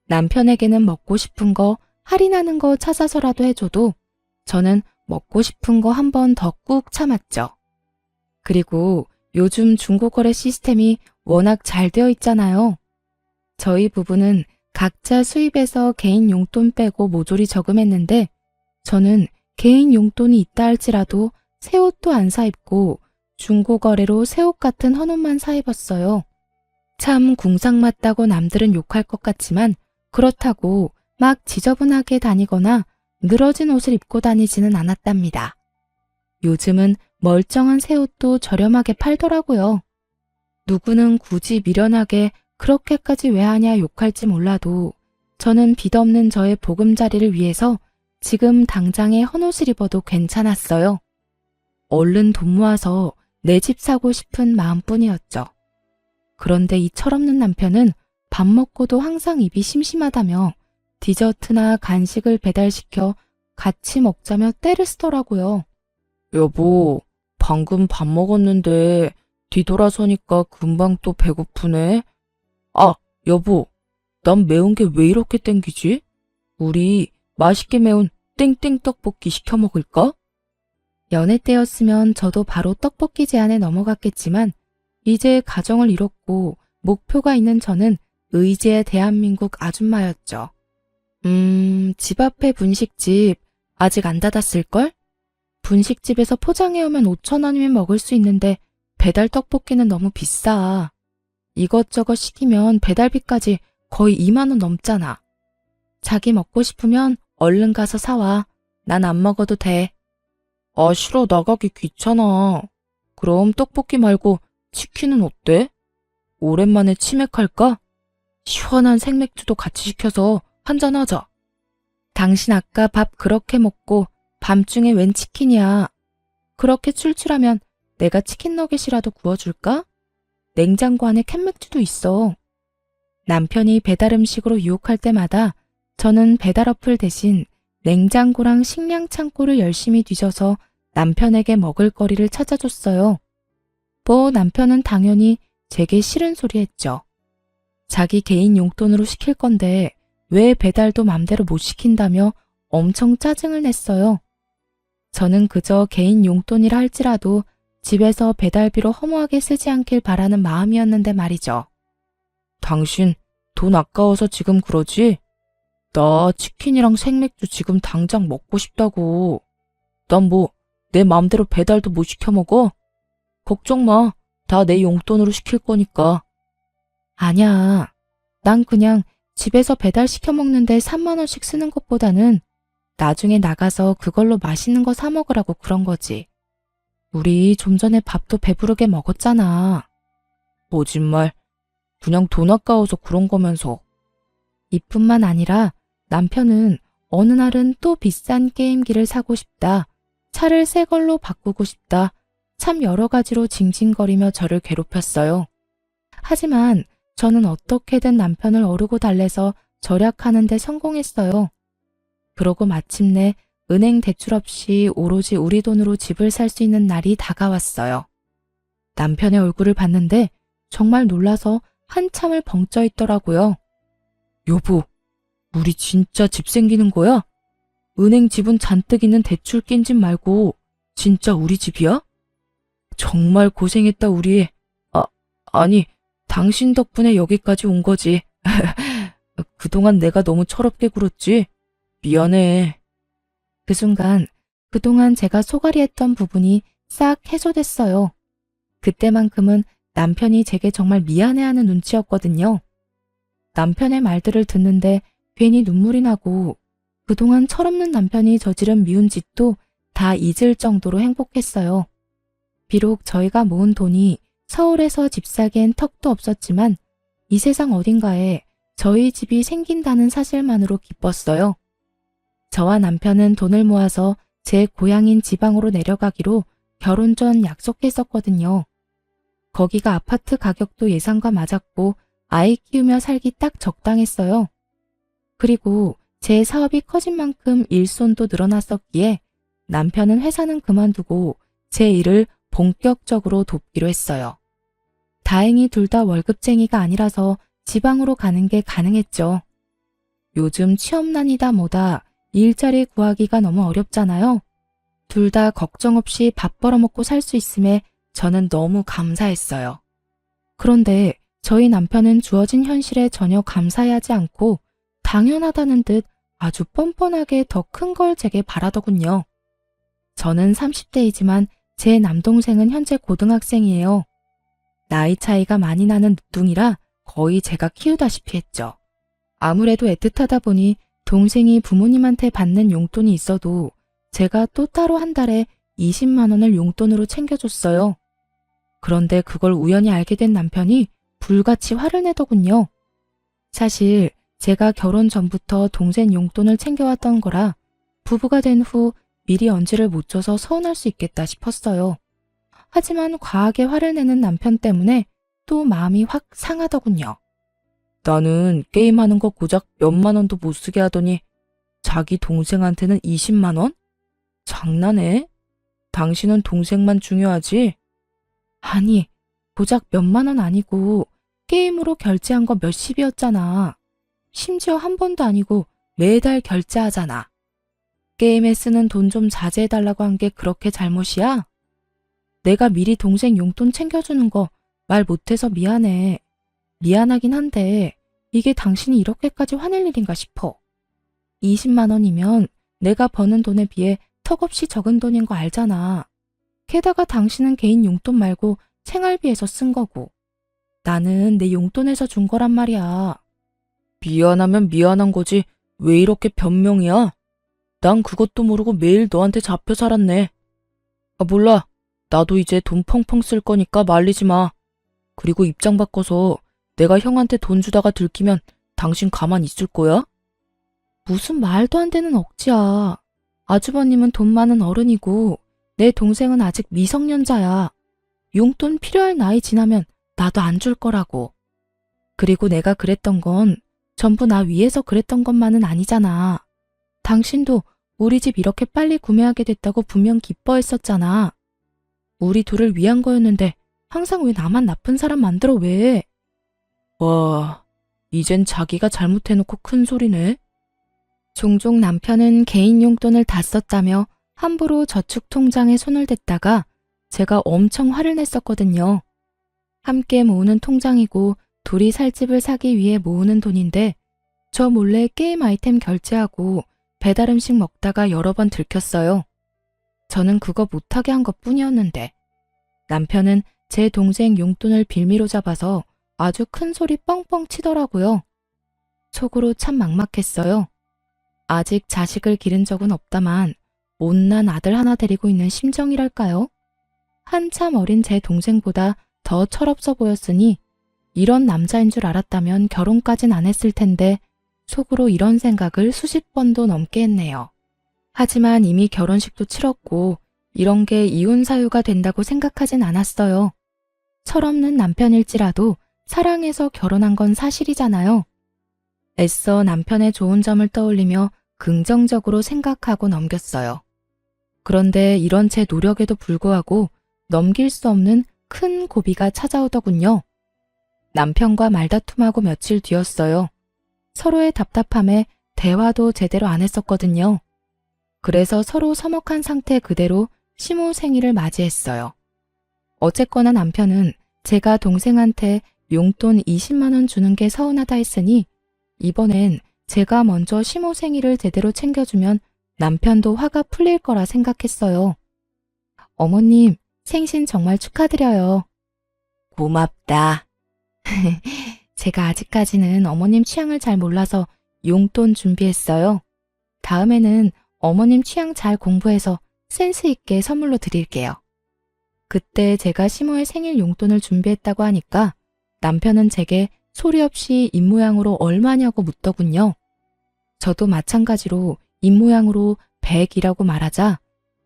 남편에게는 먹고 싶은 거, 할인하는 거 찾아서라도 해줘도 저는 먹고 싶은 거 한 번 더 꾹 참았죠. 그리고 요즘 중고거래 시스템이 워낙 잘 되어 있잖아요. 저희 부부는 각자 수입에서 개인 용돈 빼고 모조리 저금했는데 저는 개인 용돈이 있다 할지라도 새 옷도 안 사 입고 중고거래로 새 옷 같은 헌옷만 사 입었어요. 참 궁상 맞다고 남들은 욕할 것 같지만 그렇다고 막 지저분하게 다니거나 늘어진 옷을 입고 다니지는 않았답니다. 요즘은 멀쩡한 새 옷도 저렴하게 팔더라고요. 누구는 굳이 미련하게 그렇게까지 왜 하냐 욕할지 몰라도 저는 빚 없는 저의 보금자리를 위해서 지금 당장에 헌옷을 입어도 괜찮았어요. 얼른 돈 모아서 내 집 사고 싶은 마음뿐이었죠. 그런데 이 철없는 남편은 밥 먹고도 항상 입이 심심하다며 디저트나 간식을 배달시켜 같이 먹자며 떼를 쓰더라고요. 여보, 방금 밥 먹었는데 뒤돌아서니까 금방 또 배고프네. 아, 여보, 난 매운 게 왜 이렇게 땡기지? 우리 맛있게 매운 땡땡 떡볶이 시켜 먹을까? 연애 때였으면 저도 바로 떡볶이 제안에 넘어갔겠지만 이제 가정을 이뤘고 목표가 있는 저는 의지의 대한민국 아줌마였죠. 집 앞에 분식집 아직 안 닫았을걸? 분식집에서 포장해오면 5,000원이면 먹을 수 있는데 배달 떡볶이는 너무 비싸. 이것저것 시키면 배달비까지 거의 2만 원 넘잖아. 자기 먹고 싶으면 얼른 가서 사와. 난 안 먹어도 돼. 아, 싫어. 나가기 귀찮아. 그럼 떡볶이 말고 치킨은 어때? 오랜만에 치맥할까? 시원한 생맥주도 같이 시켜서 한잔하자. 당신 아까 밥 그렇게 먹고 밤중에 웬 치킨이야. 그렇게 출출하면 내가 치킨 너겟이라도 구워줄까? 냉장고 안에 캔맥주도 있어. 남편이 배달 음식으로 유혹할 때마다 저는 배달 어플 대신 냉장고랑 식량 창고를 열심히 뒤져서 남편에게 먹을 거리를 찾아줬어요. 뭐 남편은 당연히 제게 싫은 소리 했죠. 자기 개인 용돈으로 시킬 건데 왜 배달도 맘대로 못 시킨다며 엄청 짜증을 냈어요. 저는 그저 개인 용돈이라 할지라도 집에서 배달비로 허무하게 쓰지 않길 바라는 마음이었는데 말이죠. 당신 돈 아까워서 지금 그러지? 나 치킨이랑 생맥주 지금 당장 먹고 싶다고. 난 뭐 내 맘대로 배달도 못 시켜 먹어? 걱정 마. 다 내 용돈으로 시킬 거니까. 아니야. 난 그냥 집에서 배달 시켜 먹는데 3만 원씩 쓰는 것보다는 나중에 나가서 그걸로 맛있는 거 사 먹으라고 그런 거지. 우리 좀 전에 밥도 배부르게 먹었잖아. 거짓말. 그냥 돈 아까워서 그런 거면서. 이뿐만 아니라 남편은 어느 날은 또 비싼 게임기를 사고 싶다. 차를 새 걸로 바꾸고 싶다. 참 여러 가지로 징징거리며 저를 괴롭혔어요. 하지만 저는 어떻게든 남편을 어르고 달래서 절약하는 데 성공했어요. 그러고 마침내 은행 대출 없이 오로지 우리 돈으로 집을 살 수 있는 날이 다가왔어요. 남편의 얼굴을 봤는데 정말 놀라서 한참을 벙쪄 있더라고요. 여보, 우리 진짜 집 생기는 거야? 은행 지분 잔뜩 있는 대출 낀 집 말고 진짜 우리 집이야? 정말 고생했다 우리. 아니, 당신 덕분에 여기까지 온 거지. 그동안 내가 너무 철없게 굴었지? 미안해. 그 순간 그동안 제가 소갈이 했던 부분이 싹 해소됐어요. 그때만큼은 남편이 제게 정말 미안해하는 눈치였거든요. 남편의 말들을 듣는데 괜히 눈물이 나고 그동안 철없는 남편이 저지른 미운 짓도 다 잊을 정도로 행복했어요. 비록 저희가 모은 돈이 서울에서 집 사기엔 턱도 없었지만 이 세상 어딘가에 저희 집이 생긴다는 사실만으로 기뻤어요. 저와 남편은 돈을 모아서 제 고향인 지방으로 내려가기로 결혼 전 약속했었거든요. 거기가 아파트 가격도 예상과 맞았고 아이 키우며 살기 딱 적당했어요. 그리고 제 사업이 커진 만큼 일손도 늘어났었기에 남편은 회사는 그만두고 제 일을 본격적으로 돕기로 했어요. 다행히 둘 다 월급쟁이가 아니라서 지방으로 가는 게 가능했죠. 요즘 취업난이다 뭐다 일자리 구하기가 너무 어렵잖아요. 둘 다 걱정 없이 밥 벌어먹고 살 수 있음에 저는 너무 감사했어요. 그런데 저희 남편은 주어진 현실에 전혀 감사해하지 않고 당연하다는 듯 아주 뻔뻔하게 더 큰 걸 제게 바라더군요. 저는 30대이지만 제 남동생은 현재 고등학생이에요. 나이 차이가 많이 나는 늦둥이라 거의 제가 키우다시피 했죠. 아무래도 애틋하다 보니 동생이 부모님한테 받는 용돈이 있어도 제가 또 따로 한 달에 20만 원을 용돈으로 챙겨줬어요. 그런데 그걸 우연히 알게 된 남편이 불같이 화를 내더군요. 사실 제가 결혼 전부터 동생 용돈을 챙겨왔던 거라 부부가 된 후 미리 언지를 못 줘서 서운할 수 있겠다 싶었어요. 하지만 과하게 화를 내는 남편 때문에 또 마음이 확 상하더군요. 나는 게임하는 거 고작 몇만 원도 못 쓰게 하더니 자기 동생한테는 20만 원? 장난해? 당신은 동생만 중요하지? 아니, 고작 몇만 원 아니고 게임으로 결제한 거 몇십이었잖아. 심지어 한 번도 아니고 매달 결제하잖아. 게임에 쓰는 돈 좀 자제해달라고 한 게 그렇게 잘못이야? 내가 미리 동생 용돈 챙겨주는 거 말 못해서 미안해. 미안하긴 한데 이게 당신이 이렇게까지 화낼 일인가 싶어. 20만 원이면 내가 버는 돈에 비해 턱없이 적은 돈인 거 알잖아. 게다가 당신은 개인 용돈 말고 생활비에서 쓴 거고. 나는 내 용돈에서 준 거란 말이야. 미안하면 미안한 거지 왜 이렇게 변명이야? 난 그것도 모르고 매일 너한테 잡혀 살았네. 아, 몰라. 나도 이제 돈 펑펑 쓸 거니까 말리지 마. 그리고 입장 바꿔서 내가 형한테 돈 주다가 들키면 당신 가만 있을 거야? 무슨 말도 안 되는 억지야. 아주버님은 돈 많은 어른이고 내 동생은 아직 미성년자야. 용돈 필요할 나이 지나면 나도 안 줄 거라고. 그리고 내가 그랬던 건 전부 나 위해서 그랬던 것만은 아니잖아. 당신도 우리 집 이렇게 빨리 구매하게 됐다고 분명 기뻐했었잖아. 우리 둘을 위한 거였는데 항상 왜 나만 나쁜 사람 만들어 왜? 와, 이젠 자기가 잘못해놓고 큰 소리네. 종종 남편은 개인 용돈을 다 썼다며 함부로 저축 통장에 손을 댔다가 제가 엄청 화를 냈었거든요. 함께 모으는 통장이고 둘이 살 집을 사기 위해 모으는 돈인데 저 몰래 게임 아이템 결제하고 배달 음식 먹다가 여러 번 들켰어요. 저는 그거 못하게 한 것뿐이었는데 남편은 제 동생 용돈을 빌미로 잡아서 아주 큰 소리 뻥뻥 치더라고요. 속으로 참 막막했어요. 아직 자식을 기른 적은 없다만 못난 아들 하나 데리고 있는 심정이랄까요? 한참 어린 제 동생보다 더 철없어 보였으니 이런 남자인 줄 알았다면 결혼까진 안 했을 텐데 속으로 이런 생각을 수십 번도 넘게 했네요. 하지만 이미 결혼식도 치렀고 이런 게 이혼 사유가 된다고 생각하진 않았어요. 철없는 남편일지라도 사랑해서 결혼한 건 사실이잖아요. 애써 남편의 좋은 점을 떠올리며 긍정적으로 생각하고 넘겼어요. 그런데 이런 제 노력에도 불구하고 넘길 수 없는 큰 고비가 찾아오더군요. 남편과 말다툼하고 며칠 뒤였어요. 서로의 답답함에 대화도 제대로 안 했었거든요. 그래서 서로 서먹한 상태 그대로 시모 생일을 맞이했어요. 어쨌거나 남편은 제가 동생한테 용돈 20만 원 주는 게 서운하다 했으니 이번엔 제가 먼저 시모 생일을 제대로 챙겨주면 남편도 화가 풀릴 거라 생각했어요. 어머님, 생신 정말 축하드려요. 고맙다. 제가 아직까지는 어머님 취향을 잘 몰라서 용돈 준비했어요. 다음에는 어머님 취향 잘 공부해서 센스 있게 선물로 드릴게요. 그때 제가 시모의 생일 용돈을 준비했다고 하니까 남편은 제게 소리 없이 입모양으로 얼마냐고 묻더군요. 저도 마찬가지로 입모양으로 100이라고 말하자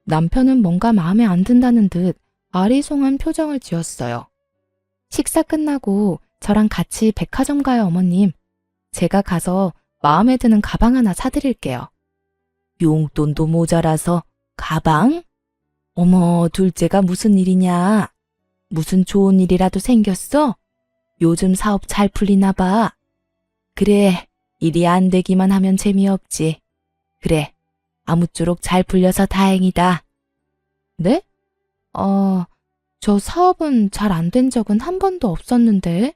남편은 뭔가 마음에 안 든다는 듯 아리송한 표정을 지었어요. 식사 끝나고 저랑 같이 백화점 가요, 어머님. 제가 가서 마음에 드는 가방 하나 사드릴게요. 용돈도 모자라서 가방? 어머, 둘째가 무슨 일이냐? 무슨 좋은 일이라도 생겼어? 요즘 사업 잘 풀리나 봐. 그래, 일이 안 되기만 하면 재미없지. 그래, 아무쪼록 잘 풀려서 다행이다. 네? 저 사업은 잘 안 된 적은 한 번도 없었는데.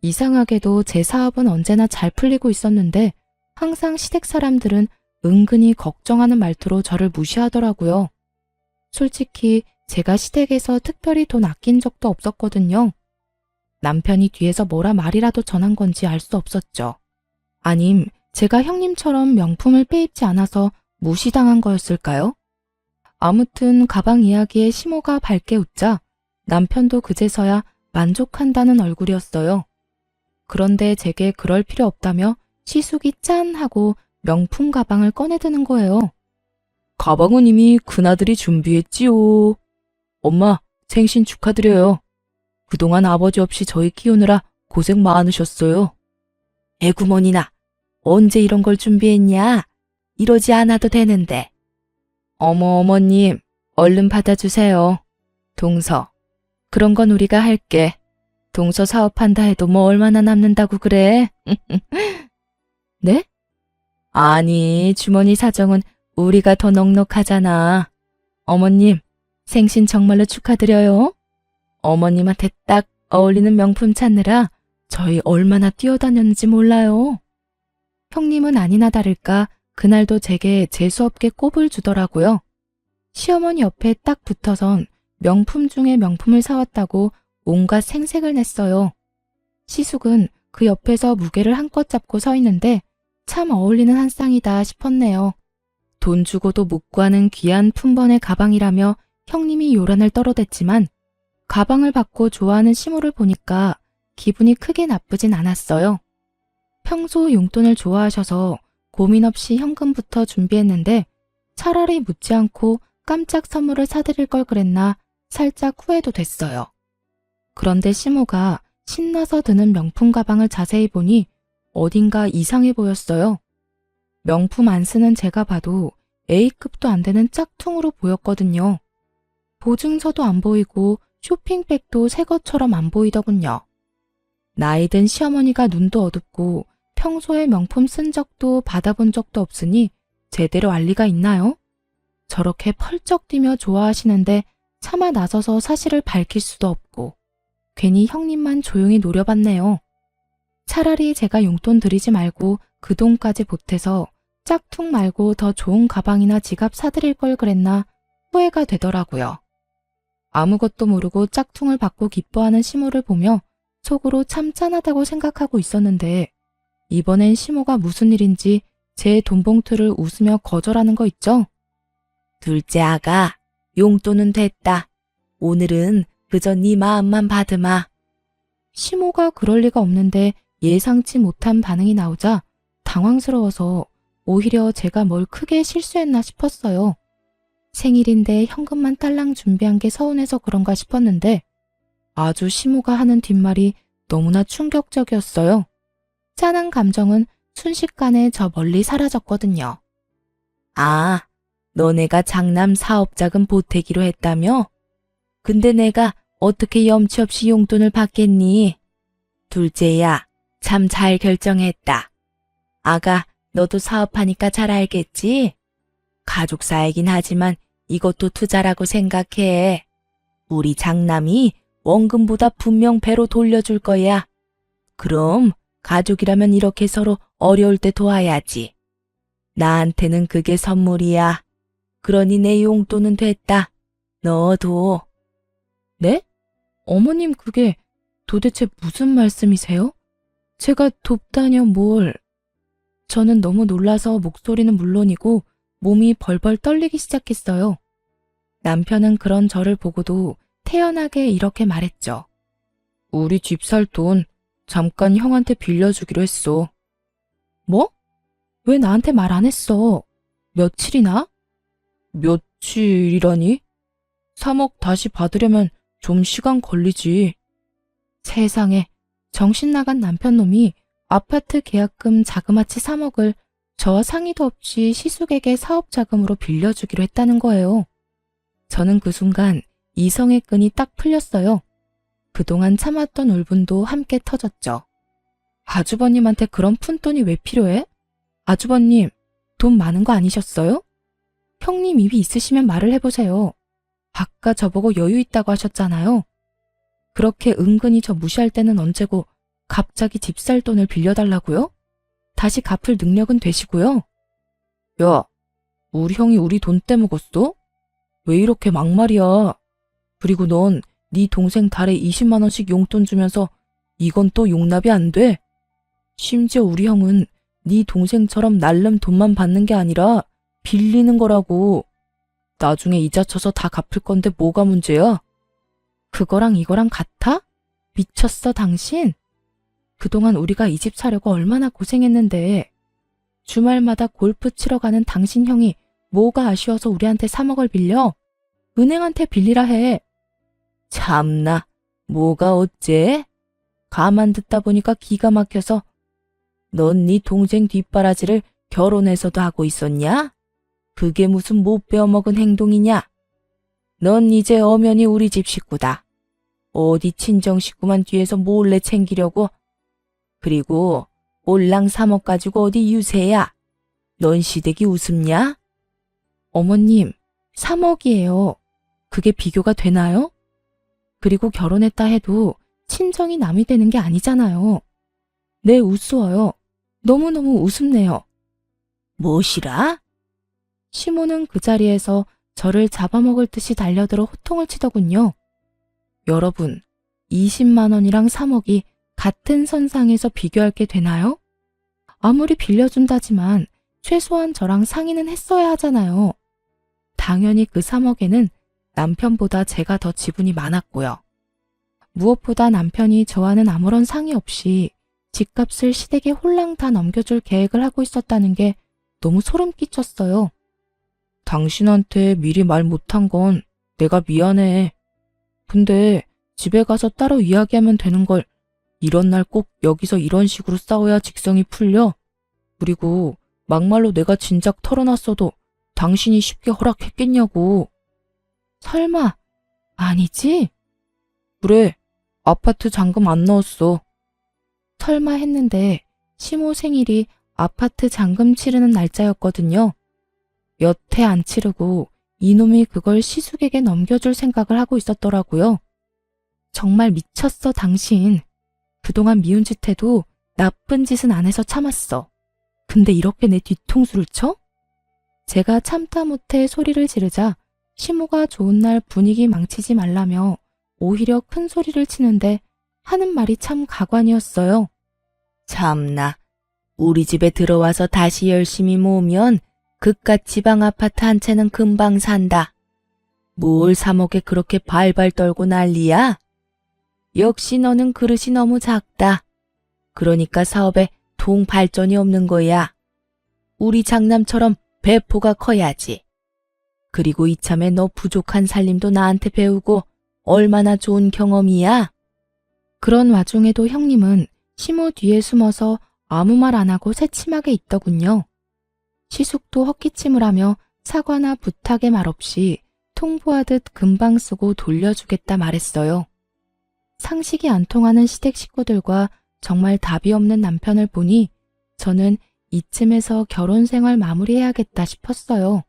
이상하게도 제 사업은 언제나 잘 풀리고 있었는데 항상 시댁 사람들은 은근히 걱정하는 말투로 저를 무시하더라고요. 솔직히 제가 시댁에서 특별히 돈 아낀 적도 없었거든요. 남편이 뒤에서 뭐라 말이라도 전한 건지 알 수 없었죠. 아님 제가 형님처럼 명품을 빼입지 않아서 무시당한 거였을까요? 아무튼 가방 이야기에 시모가 밝게 웃자 남편도 그제서야 만족한다는 얼굴이었어요. 그런데 제게 그럴 필요 없다며 시숙이 짠 하고 명품 가방을 꺼내드는 거예요. 가방은 이미 큰아들이 준비했지요. 엄마, 생신 축하드려요. 그동안 아버지 없이 저희 키우느라 고생 많으셨어요. 애구머니나, 언제 이런 걸 준비했냐? 이러지 않아도 되는데. 어머님, 얼른 받아주세요. 동서, 그런 건 우리가 할게. 동서 사업한다 해도 뭐 얼마나 남는다고 그래? 네? 아니, 주머니 사정은 우리가 더 넉넉하잖아. 어머님, 생신 정말로 축하드려요. 어머님한테 딱 어울리는 명품 찾느라 저희 얼마나 뛰어다녔는지 몰라요. 형님은 아니나 다를까 그날도 제게 재수없게 꼽을 주더라고요. 시어머니 옆에 딱 붙어선 명품 중에 명품을 사왔다고 온갖 생색을 냈어요. 시숙은 그 옆에서 무게를 한껏 잡고 서 있는데 참 어울리는 한 쌍이다 싶었네요. 돈 주고도 못 구하는 귀한 품번의 가방이라며 형님이 요란을 떨어댔지만 가방을 받고 좋아하는 시모를 보니까 기분이 크게 나쁘진 않았어요. 평소 용돈을 좋아하셔서 고민 없이 현금부터 준비했는데 차라리 묻지 않고 깜짝 선물을 사드릴 걸 그랬나 살짝 후회도 됐어요. 그런데 시모가 신나서 드는 명품 가방을 자세히 보니 어딘가 이상해 보였어요. 명품 안 쓰는 제가 봐도 A급도 안 되는 짝퉁으로 보였거든요. 보증서도 안 보이고 쇼핑백도 새 것처럼 안 보이더군요. 나이 든 시어머니가 눈도 어둡고 평소에 명품 쓴 적도 받아본 적도 없으니 제대로 알 리가 있나요? 저렇게 펄쩍 뛰며 좋아하시는데 차마 나서서 사실을 밝힐 수도 없고 괜히 형님만 조용히 노려봤네요. 차라리 제가 용돈 드리지 말고 그 돈까지 보태서 짝퉁 말고 더 좋은 가방이나 지갑 사드릴 걸 그랬나 후회가 되더라고요. 아무것도 모르고 짝퉁을 받고 기뻐하는 시모를 보며 속으로 참 짠하다고 생각하고 있었는데 이번엔 시모가 무슨 일인지 제 돈봉투를 웃으며 거절하는 거 있죠? 둘째 아가, 용돈은 됐다. 오늘은 그저 네 마음만 받으마. 시모가 그럴 리가 없는데 예상치 못한 반응이 나오자 당황스러워서 오히려 제가 뭘 크게 실수했나 싶었어요. 생일인데 현금만 딸랑 준비한 게 서운해서 그런가 싶었는데 아주 시모가 하는 뒷말이 너무나 충격적이었어요. 짠한 감정은 순식간에 저 멀리 사라졌거든요. 아, 너네가 장남 사업자금 보태기로 했다며? 근데 내가 어떻게 염치 없이 용돈을 받겠니? 둘째야, 참 잘 결정했다. 아가, 너도 사업하니까 잘 알겠지? 가족사이긴 하지만 이것도 투자라고 생각해. 우리 장남이 원금보다 분명 배로 돌려줄 거야. 그럼 가족이라면 이렇게 서로 어려울 때 도와야지. 나한테는 그게 선물이야. 그러니 내 용돈은 됐다. 너도. 네? 어머님 그게 도대체 무슨 말씀이세요? 제가 돕다뇨 뭘. 저는 너무 놀라서 목소리는 물론이고 몸이 벌벌 떨리기 시작했어요. 남편은 그런 저를 보고도 태연하게 이렇게 말했죠. 우리 집 살 돈 잠깐 형한테 빌려주기로 했어. 뭐? 왜 나한테 말 안 했어? 며칠이나? 며칠이라니? 3억 다시 받으려면 좀 시간 걸리지. 세상에, 정신 나간 남편놈이 아파트 계약금 자그마치 3억을 저와 상의도 없이 시숙에게 사업자금으로 빌려주기로 했다는 거예요. 저는 그 순간 이성의 끈이 딱 풀렸어요. 그동안 참았던 울분도 함께 터졌죠. 아주버님한테 그런 푼돈이 왜 필요해? 아주버님, 돈 많은 거 아니셨어요? 형님 입이 있으시면 말을 해보세요. 아까 저보고 여유 있다고 하셨잖아요. 그렇게 은근히 저 무시할 때는 언제고 갑자기 집 살 돈을 빌려달라고요? 다시 갚을 능력은 되시고요. 야, 우리 형이 우리 돈 떼먹었어? 왜 이렇게 막말이야? 그리고 넌 네 동생 달에 20만 원씩 용돈 주면서 이건 또 용납이 안 돼? 심지어 우리 형은 네 동생처럼 날름 돈만 받는 게 아니라 빌리는 거라고. 나중에 이자 쳐서 다 갚을 건데 뭐가 문제야? 그거랑 이거랑 같아? 미쳤어 당신? 그동안 우리가 이 집 사려고 얼마나 고생했는데 주말마다 골프 치러 가는 당신 형이 뭐가 아쉬워서 우리한테 3억을 빌려? 은행한테 빌리라 해. 참나, 뭐가 어째? 가만 듣다 보니까 기가 막혀서 넌 네 동생 뒷바라지를 결혼해서도 하고 있었냐? 그게 무슨 못 배워먹은 행동이냐? 넌 이제 엄연히 우리 집 식구다. 어디 친정 식구만 뒤에서 몰래 챙기려고? 그리고 올랑 3억 가지고 어디 유세야? 넌 시댁이 우습냐? 어머님, 3억이에요. 그게 비교가 되나요? 그리고 결혼했다 해도 친정이 남이 되는 게 아니잖아요. 네, 우스워요. 너무너무 우습네요. 무엇이라? 시모는 그 자리에서 저를 잡아먹을 듯이 달려들어 호통을 치더군요. 여러분, 20만 원이랑 3억이 같은 선상에서 비교할 게 되나요? 아무리 빌려준다지만 최소한 저랑 상의는 했어야 하잖아요. 당연히 그 3억에는 남편보다 제가 더 지분이 많았고요. 무엇보다 남편이 저와는 아무런 상의 없이 집값을 시댁에 홀랑 다 넘겨줄 계획을 하고 있었다는 게 너무 소름 끼쳤어요. 당신한테 미리 말 못한 건 내가 미안해. 근데 집에 가서 따로 이야기하면 되는 걸 이런 날 꼭 여기서 이런 식으로 싸워야 직성이 풀려? 그리고 막말로 내가 진작 털어놨어도 당신이 쉽게 허락했겠냐고. 설마, 아니지? 그래, 아파트 잔금 안 넣었어. 설마 했는데 시모 생일이 아파트 잔금 치르는 날짜였거든요. 몇 해 안 치르고 이놈이 그걸 시숙에게 넘겨줄 생각을 하고 있었더라고요. 정말 미쳤어, 당신. 그동안 미운 짓 해도 나쁜 짓은 안 해서 참았어. 근데 이렇게 내 뒤통수를 쳐? 제가 참다 못해 소리를 지르자 시모가 좋은 날 분위기 망치지 말라며 오히려 큰 소리를 치는데 하는 말이 참 가관이었어요. 참나, 우리 집에 들어와서 다시 열심히 모으면 그깟 지방 아파트 한 채는 금방 산다. 뭘 3억에 그렇게 발발 떨고 난리야? 역시 너는 그릇이 너무 작다. 그러니까 사업에 동 발전이 없는 거야. 우리 장남처럼 배포가 커야지. 그리고 이참에 너 부족한 살림도 나한테 배우고 얼마나 좋은 경험이야? 그런 와중에도 형님은 시모 뒤에 숨어서 아무 말 안 하고 새침하게 있더군요. 시숙도 헛기침을 하며 사과나 부탁의 말 없이 통보하듯 금방 쓰고 돌려주겠다 말했어요. 상식이 안 통하는 시댁 식구들과 정말 답이 없는 남편을 보니 저는 이쯤에서 결혼 생활 마무리해야겠다 싶었어요.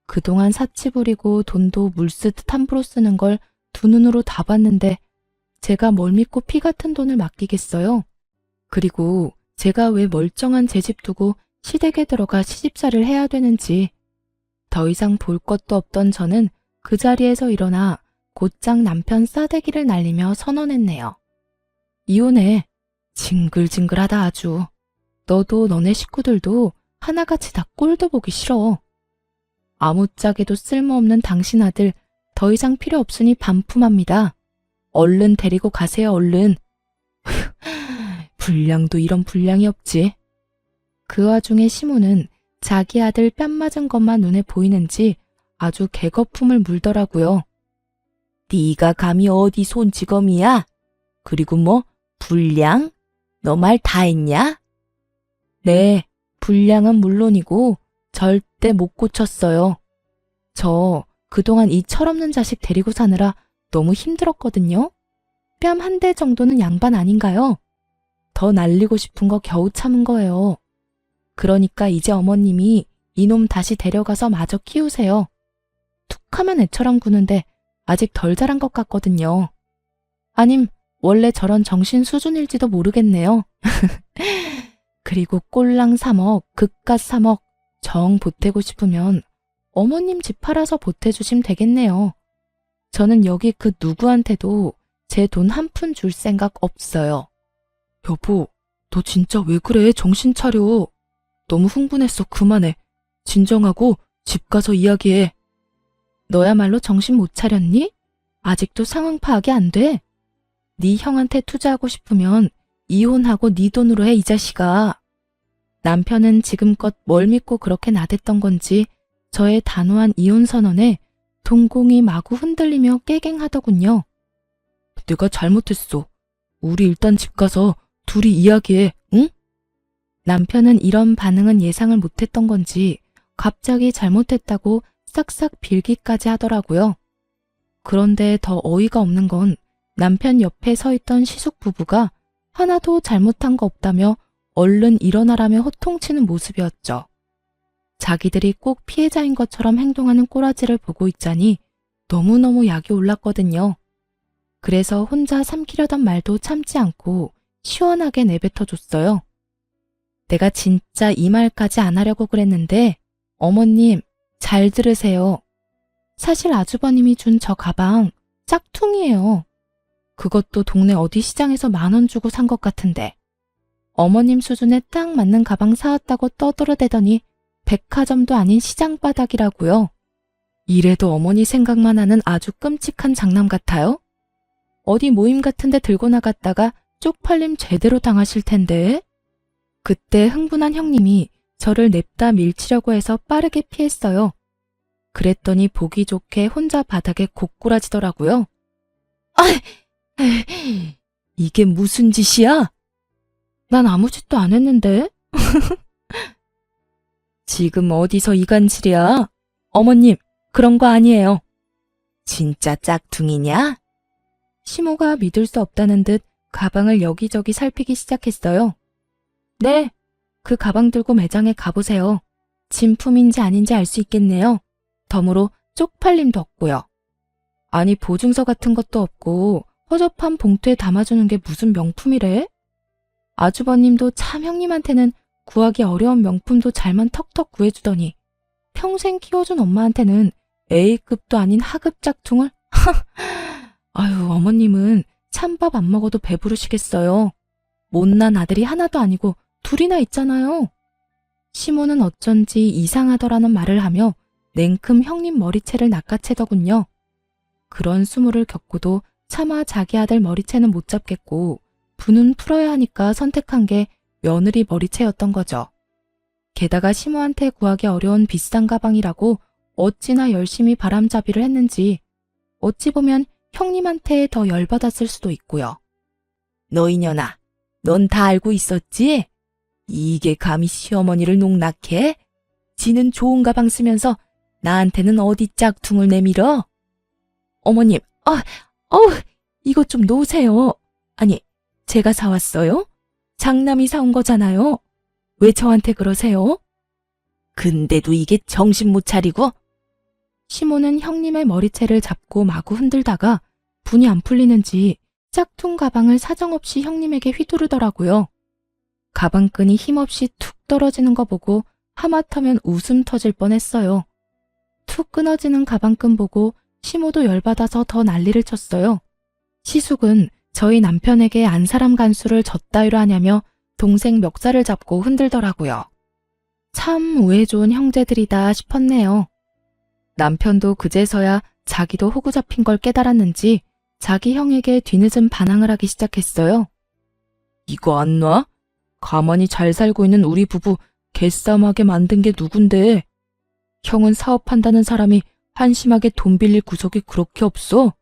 그동안 사치 부리고 돈도 물쓰듯 함부로 쓰는 걸 두 눈으로 다 봤는데 제가 뭘 믿고 피 같은 돈을 맡기겠어요? 그리고 제가 왜 멀쩡한 제 집 두고 시댁에 들어가 시집살이를 해야 되는지. 더 이상 볼 것도 없던 저는 그 자리에서 일어나 곧장 남편 싸대기를 날리며 선언했네요. 이혼해. 징글징글하다 아주. 너도 너네 식구들도 하나같이 다 꼴도 보기 싫어. 아무짝에도 쓸모없는 당신 아들 더 이상 필요 없으니 반품합니다. 얼른 데리고 가세요, 얼른. 불량도 이런 불량이 없지. 그 와중에 시모는 자기 아들 뺨 맞은 것만 눈에 보이는지 아주 개거품을 물더라고요. 네가 감히 어디 손찌검이야? 그리고 뭐 불량? 너 말 다 했냐? 네, 불량은 물론이고 절대 못 고쳤어요. 저 그동안 이 철없는 자식 데리고 사느라 너무 힘들었거든요. 뺨 한 대 정도는 양반 아닌가요? 더 날리고 싶은 거 겨우 참은 거예요. 그러니까 이제 어머님이 이놈 다시 데려가서 마저 키우세요. 툭하면 애처럼 구는데 아직 덜 자란 것 같거든요. 아님 원래 저런 정신 수준일지도 모르겠네요. 그리고 꼴랑 3억, 그깟 3억 정 보태고 싶으면 어머님 집 팔아서 보태주시면 되겠네요. 저는 여기 그 누구한테도 제 돈 한 푼 줄 생각 없어요. 여보, 너 진짜 왜 그래? 정신 차려. 너무 흥분했어. 그만해. 진정하고 집 가서 이야기해. 너야말로 정신 못 차렸니? 아직도 상황 파악이 안 돼? 네 형한테 투자하고 싶으면 이혼하고 네 돈으로 해, 이 자식아. 남편은 지금껏 뭘 믿고 그렇게 나댔던 건지 저의 단호한 이혼 선언에 동공이 마구 흔들리며 깨갱하더군요. 내가 잘못했어. 우리 일단 집 가서 둘이 이야기해, 응? 남편은 이런 반응은 예상을 못했던 건지 갑자기 잘못했다고 싹싹 빌기까지 하더라고요. 그런데 더 어이가 없는 건 남편 옆에 서 있던 시숙 부부가 하나도 잘못한 거 없다며 얼른 일어나라며 호통치는 모습이었죠. 자기들이 꼭 피해자인 것처럼 행동하는 꼬라지를 보고 있자니 너무너무 약이 올랐거든요. 그래서 혼자 삼키려던 말도 참지 않고 시원하게 내뱉어줬어요. 내가 진짜 이 말까지 안 하려고 그랬는데 어머님 잘 들으세요. 사실 아주버님이 준 저 가방 짝퉁이에요. 그것도 동네 어디 시장에서 10,000원 주고 산 것 같은데 어머님 수준에 딱 맞는 가방 사왔다고 떠들어대더니 백화점도 아닌 시장 바닥이라고요. 이래도 어머니 생각만 하는 아주 끔찍한 장남 같아요. 어디 모임 같은데 들고 나갔다가 쪽팔림 제대로 당하실 텐데. 그때 흥분한 형님이 저를 냅다 밀치려고 해서 빠르게 피했어요. 그랬더니 보기 좋게 혼자 바닥에 고꾸라지더라고요. 아, 이게 무슨 짓이야? 난 아무 짓도 안 했는데. 지금 어디서 이간질이야? 어머님, 그런 거 아니에요. 진짜 짝퉁이냐? 시모가 믿을 수 없다는 듯 가방을 여기저기 살피기 시작했어요. 네, 그 가방 들고 매장에 가보세요. 진품인지 아닌지 알 수 있겠네요. 덤으로 쪽팔림도 없고요. 아니, 보증서 같은 것도 없고 허접한 봉투에 담아주는 게 무슨 명품이래? 아주버님도 참 형님한테는 구하기 어려운 명품도 잘만 턱턱 구해주더니 평생 키워준 엄마한테는 A급도 아닌 하급 짝퉁을? 아유, 어머님은 찬밥 안 먹어도 배부르시겠어요. 못난 아들이 하나도 아니고 둘이나 있잖아요. 시모는 어쩐지 이상하더라는 말을 하며 냉큼 형님 머리채를 낚아채더군요. 그런 수모를 겪고도 차마 자기 아들 머리채는 못 잡겠고 분은 풀어야 하니까 선택한 게 며느리 머리채였던 거죠. 게다가 시모한테 구하기 어려운 비싼 가방이라고 어찌나 열심히 바람잡이를 했는지 어찌 보면 형님한테 더 열받았을 수도 있고요. 너 이년아, 넌 다 알고 있었지? 이게 감히 시어머니를 농락해? 지는 좋은 가방 쓰면서 나한테는 어디 짝퉁을 내밀어? 어머님, 이것 좀 놓으세요. 아니, 제가 사왔어요? 장남이 사온 거잖아요. 왜 저한테 그러세요? 근데도 이게 정신 못 차리고? 시모는 형님의 머리채를 잡고 마구 흔들다가 분이 안 풀리는지 짝퉁 가방을 사정없이 형님에게 휘두르더라고요. 가방끈이 힘없이 툭 떨어지는 거 보고 하마터면 웃음 터질 뻔했어요. 툭 끊어지는 가방끈 보고 시모도 열받아서 더 난리를 쳤어요. 시숙은 저희 남편에게 안사람 간수를 젖따위로 하냐며 동생 멱살을 잡고 흔들더라고요. 참 우애 좋은 형제들이다 싶었네요. 남편도 그제서야 자기도 호구 잡힌 걸 깨달았는지 자기 형에게 뒤늦은 반항을 하기 시작했어요. 이거 안 놔? 가만히 잘 살고 있는 우리 부부 개싸움하게 만든 게 누군데? 형은 사업한다는 사람이 한심하게 돈 빌릴 구석이 그렇게 없어?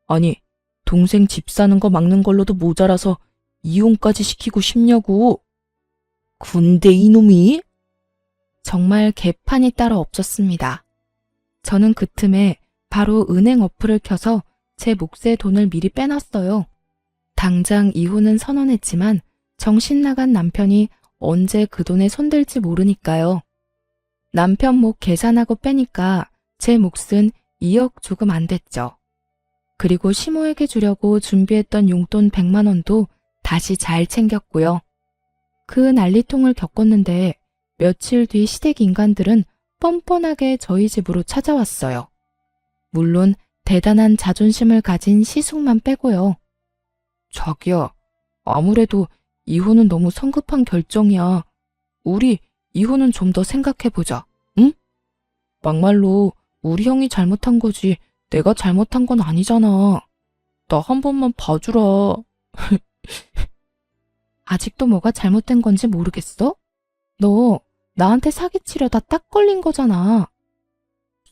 아니, 동생 집 사는 거 막는 걸로도 모자라서 이혼까지 시키고 싶냐고. 군대 이놈이? 정말 개판이 따로 없었습니다. 저는 그 틈에 바로 은행 어플을 켜서 제 몫의 돈을 미리 빼놨어요. 당장 이혼은 선언했지만 정신 나간 남편이 언제 그 돈에 손댈지 모르니까요. 남편 몫 계산하고 빼니까 제 몫은 2억 조금 안 됐죠. 그리고 시모에게 주려고 준비했던 용돈 100만 원도 다시 잘 챙겼고요. 그 난리통을 겪었는데 며칠 뒤 시댁 인간들은 뻔뻔하게 저희 집으로 찾아왔어요. 물론 대단한 자존심을 가진 시숙만 빼고요. 자기야, 아무래도 이혼은 너무 성급한 결정이야. 우리 이혼은 좀 더 생각해보자, 응? 막말로 우리 형이 잘못한 거지 내가 잘못한 건 아니잖아. 나 한 번만 봐주라. 아직도 뭐가 잘못된 건지 모르겠어? 너 나한테 사기치려다 딱 걸린 거잖아.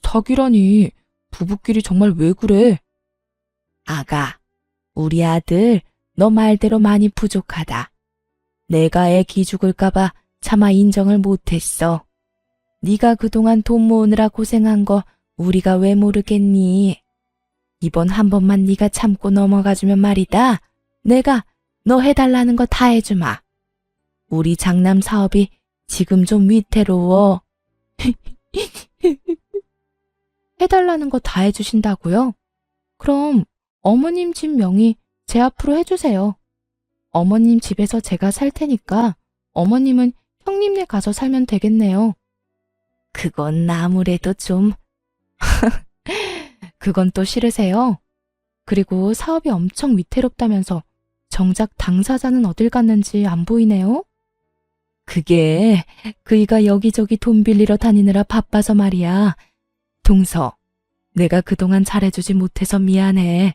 사기라니, 부부끼리 정말 왜 그래? 아가, 우리 아들 너 말대로 많이 부족하다. 내가 애 기죽을까봐 차마 인정을 못했어. 네가 그동안 돈 모으느라 고생한 거 우리가 왜 모르겠니? 이번 한 번만 네가 참고 넘어가주면 말이다. 내가 너 해달라는 거 다 해주마. 우리 장남 사업이 지금 좀 위태로워. 해달라는 거 다 해주신다고요? 그럼 어머님 집 명의 제 앞으로 해주세요. 어머님 집에서 제가 살 테니까 어머님은 형님네 가서 살면 되겠네요. 그건 아무래도 좀... 그건 또 싫으세요? 그리고 사업이 엄청 위태롭다면서 정작 당사자는 어딜 갔는지 안 보이네요? 그게 그이가 여기저기 돈 빌리러 다니느라 바빠서 말이야. 동서, 내가 그동안 잘해주지 못해서 미안해.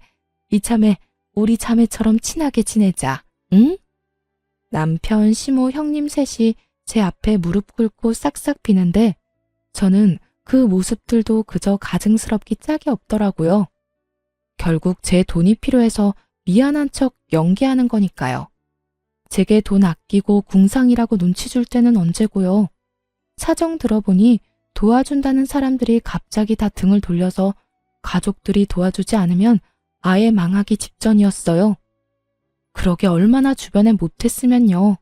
이참에 우리 자매처럼 친하게 지내자, 응? 남편, 시모, 형님 셋이 제 앞에 무릎 꿇고 싹싹 비는데 저는 그 모습들도 그저 가증스럽기 짝이 없더라고요. 결국 제 돈이 필요해서 미안한 척 연기하는 거니까요. 제게 돈 아끼고 궁상이라고 눈치 줄 때는 언제고요. 사정 들어보니 도와준다는 사람들이 갑자기 다 등을 돌려서 가족들이 도와주지 않으면 아예 망하기 직전이었어요. 그러게 얼마나 주변에 못했으면요.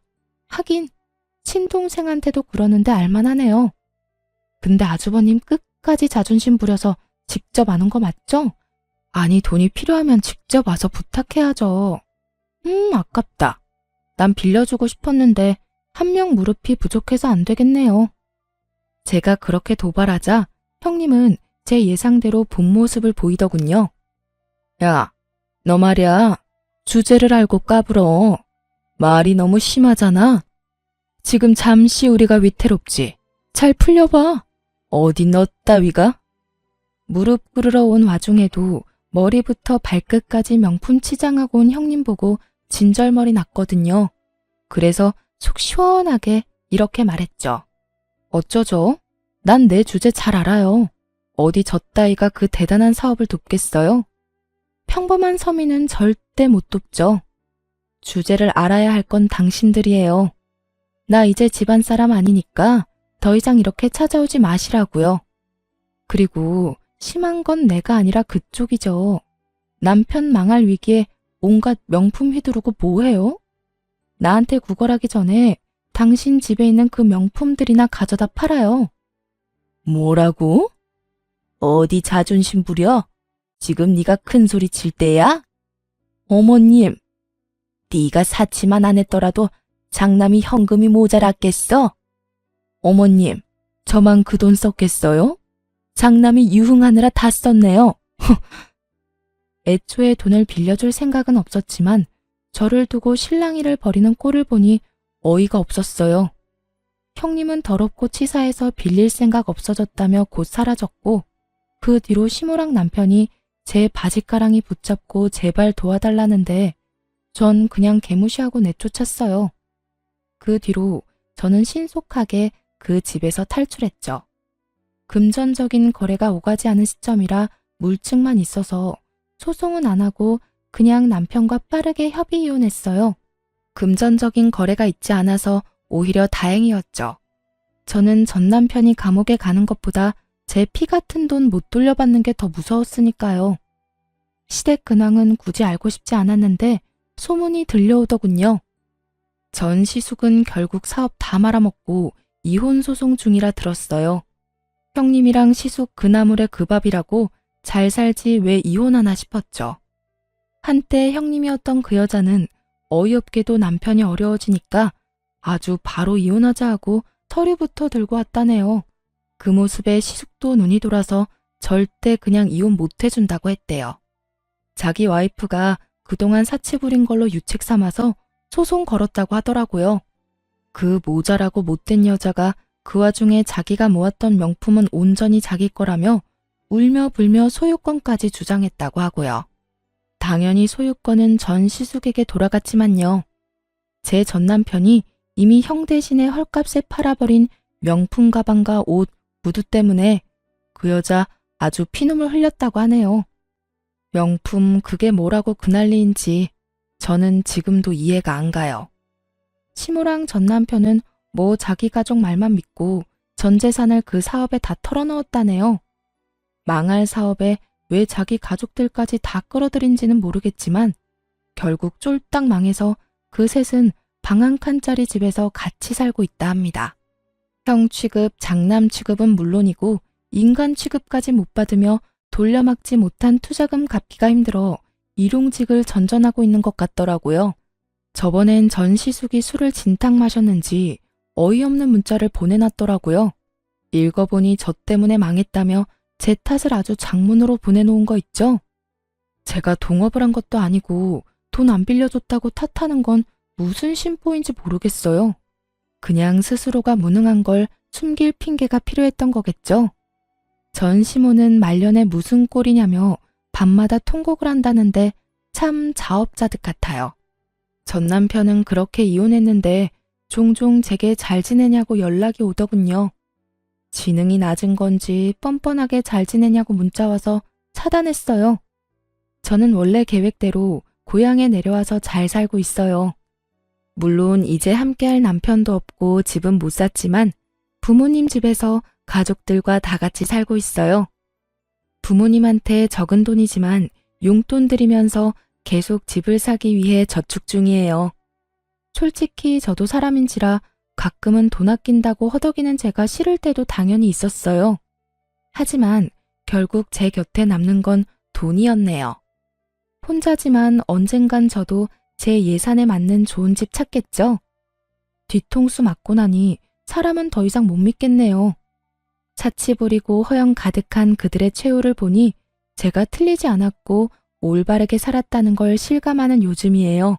하긴 친동생한테도 그러는데 알만하네요. 근데 아주버님 끝까지 자존심 부려서 직접 안 온 거 맞죠? 아니, 돈이 필요하면 직접 와서 부탁해야죠. 아깝다. 난 빌려주고 싶었는데 한 명 무릎이 부족해서 안 되겠네요. 제가 그렇게 도발하자 형님은 제 예상대로 본 모습을 보이더군요. 야, 너 말이야. 주제를 알고 까불어. 말이 너무 심하잖아. 지금 잠시 우리가 위태롭지. 잘 풀려봐. 어디 너 따위가? 무릎 꿇으러 온 와중에도 머리부터 발끝까지 명품 치장하고 온 형님 보고 진절머리 났거든요. 그래서 속 시원하게 이렇게 말했죠. 어쩌죠? 난 내 주제 잘 알아요. 어디 저 따위가 그 대단한 사업을 돕겠어요? 평범한 서민은 절대 못 돕죠. 주제를 알아야 할 건 당신들이에요. 나 이제 집안 사람 아니니까 더 이상 이렇게 찾아오지 마시라고요. 그리고 심한 건 내가 아니라 그쪽이죠. 남편 망할 위기에 온갖 명품 휘두르고 뭐해요? 나한테 구걸하기 전에 당신 집에 있는 그 명품들이나 가져다 팔아요. 뭐라고? 어디 자존심 부려? 지금 네가 큰 소리 칠 때야? 어머님, 네가 사치만 안 했더라도 장남이 현금이 모자랐겠어? 어머님, 저만 그 돈 썼겠어요? 장남이 유흥하느라 다 썼네요. 애초에 돈을 빌려줄 생각은 없었지만 저를 두고 실랑이를 벌이는 꼴을 보니 어이가 없었어요. 형님은 더럽고 치사해서 빌릴 생각 없어졌다며 곧 사라졌고 그 뒤로 시무랑 남편이 제 바지가랑이 붙잡고 제발 도와달라는데 전 그냥 개무시하고 내쫓았어요. 그 뒤로 저는 신속하게 그 집에서 탈출했죠. 금전적인 거래가 오가지 않은 시점이라 물증만 있어서 소송은 안 하고 그냥 남편과 빠르게 협의 이혼했어요. 금전적인 거래가 있지 않아서 오히려 다행이었죠. 저는 전 남편이 감옥에 가는 것보다 제 피 같은 돈 못 돌려받는 게 더 무서웠으니까요. 시댁 근황은 굳이 알고 싶지 않았는데 소문이 들려오더군요. 전 시숙은 결국 사업 다 말아먹고 이혼 소송 중이라 들었어요. 형님이랑 시숙 그 나물의 그 밥이라고 잘 살지 왜 이혼하나 싶었죠. 한때 형님이었던 그 여자는 어이없게도 남편이 어려워지니까 아주 바로 이혼하자 하고 서류부터 들고 왔다네요. 그 모습에 시숙도 눈이 돌아서 절대 그냥 이혼 못 해준다고 했대요. 자기 와이프가 그동안 사치 부린 걸로 유책 삼아서 소송 걸었다고 하더라고요. 그 모자라고 못된 여자가 그 와중에 자기가 모았던 명품은 온전히 자기 거라며 울며 불며 소유권까지 주장했다고 하고요. 당연히 소유권은 전 시숙에게 돌아갔지만요. 제 전 남편이 이미 형 대신에 헐값에 팔아버린 명품 가방과 옷, 구두 때문에 그 여자 아주 피눈물 흘렸다고 하네요. 명품 그게 뭐라고 그 난리인지 저는 지금도 이해가 안 가요. 시무랑 전 남편은 뭐 자기 가족 말만 믿고 전 재산을 그 사업에 다 털어넣었다네요. 망할 사업에 왜 자기 가족들까지 다 끌어들인지는 모르겠지만 결국 쫄딱 망해서 그 셋은 방 한 칸짜리 집에서 같이 살고 있다 합니다. 형 취급, 장남 취급은 물론이고 인간 취급까지 못 받으며 돌려막지 못한 투자금 갚기가 힘들어 일용직을 전전하고 있는 것 같더라고요. 저번엔 전 시숙이 술을 진탕 마셨는지 어이없는 문자를 보내놨더라고요. 읽어보니 저 때문에 망했다며 제 탓을 아주 장문으로 보내놓은 거 있죠? 제가 동업을 한 것도 아니고 돈 안 빌려줬다고 탓하는 건 무슨 심보인지 모르겠어요. 그냥 스스로가 무능한 걸 숨길 핑계가 필요했던 거겠죠. 전 시모는 말년에 무슨 꼴이냐며 밤마다 통곡을 한다는데 참 자업자득 같아요. 전 남편은 그렇게 이혼했는데 종종 제게 잘 지내냐고 연락이 오더군요. 지능이 낮은 건지 뻔뻔하게 잘 지내냐고 문자 와서 차단했어요. 저는 원래 계획대로 고향에 내려와서 잘 살고 있어요. 물론 이제 함께할 남편도 없고 집은 못 샀지만 부모님 집에서 가족들과 다 같이 살고 있어요. 부모님한테 적은 돈이지만 용돈 드리면서 계속 집을 사기 위해 저축 중이에요. 솔직히 저도 사람인지라 가끔은 돈 아낀다고 허덕이는 제가 싫을 때도 당연히 있었어요. 하지만 결국 제 곁에 남는 건 돈이었네요. 혼자지만 언젠간 저도 제 예산에 맞는 좋은 집 찾겠죠? 뒤통수 맞고 나니 사람은 더 이상 못 믿겠네요. 차치 부리고 허영 가득한 그들의 최후를 보니 제가 틀리지 않았고 올바르게 살았다는 걸 실감하는 요즘이에요.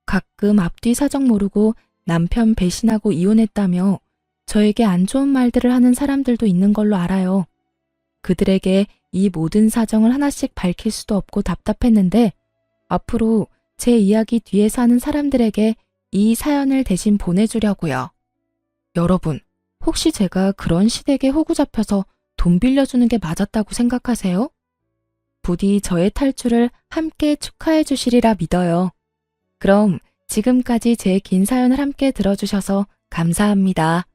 가끔 앞뒤 사정 모르고 남편 배신하고 이혼했다며 저에게 안 좋은 말들을 하는 사람들도 있는 걸로 알아요. 그들에게 이 모든 사정을 하나씩 밝힐 수도 없고 답답했는데 앞으로 제 이야기 뒤에 사는 사람들에게 이 사연을 대신 보내주려고요. 여러분, 혹시 제가 그런 시댁에 호구 잡혀서 돈 빌려주는 게 맞았다고 생각하세요? 부디 저의 탈출을 함께 축하해 주시리라 믿어요. 그럼 지금까지 제 긴 사연을 함께 들어주셔서 감사합니다.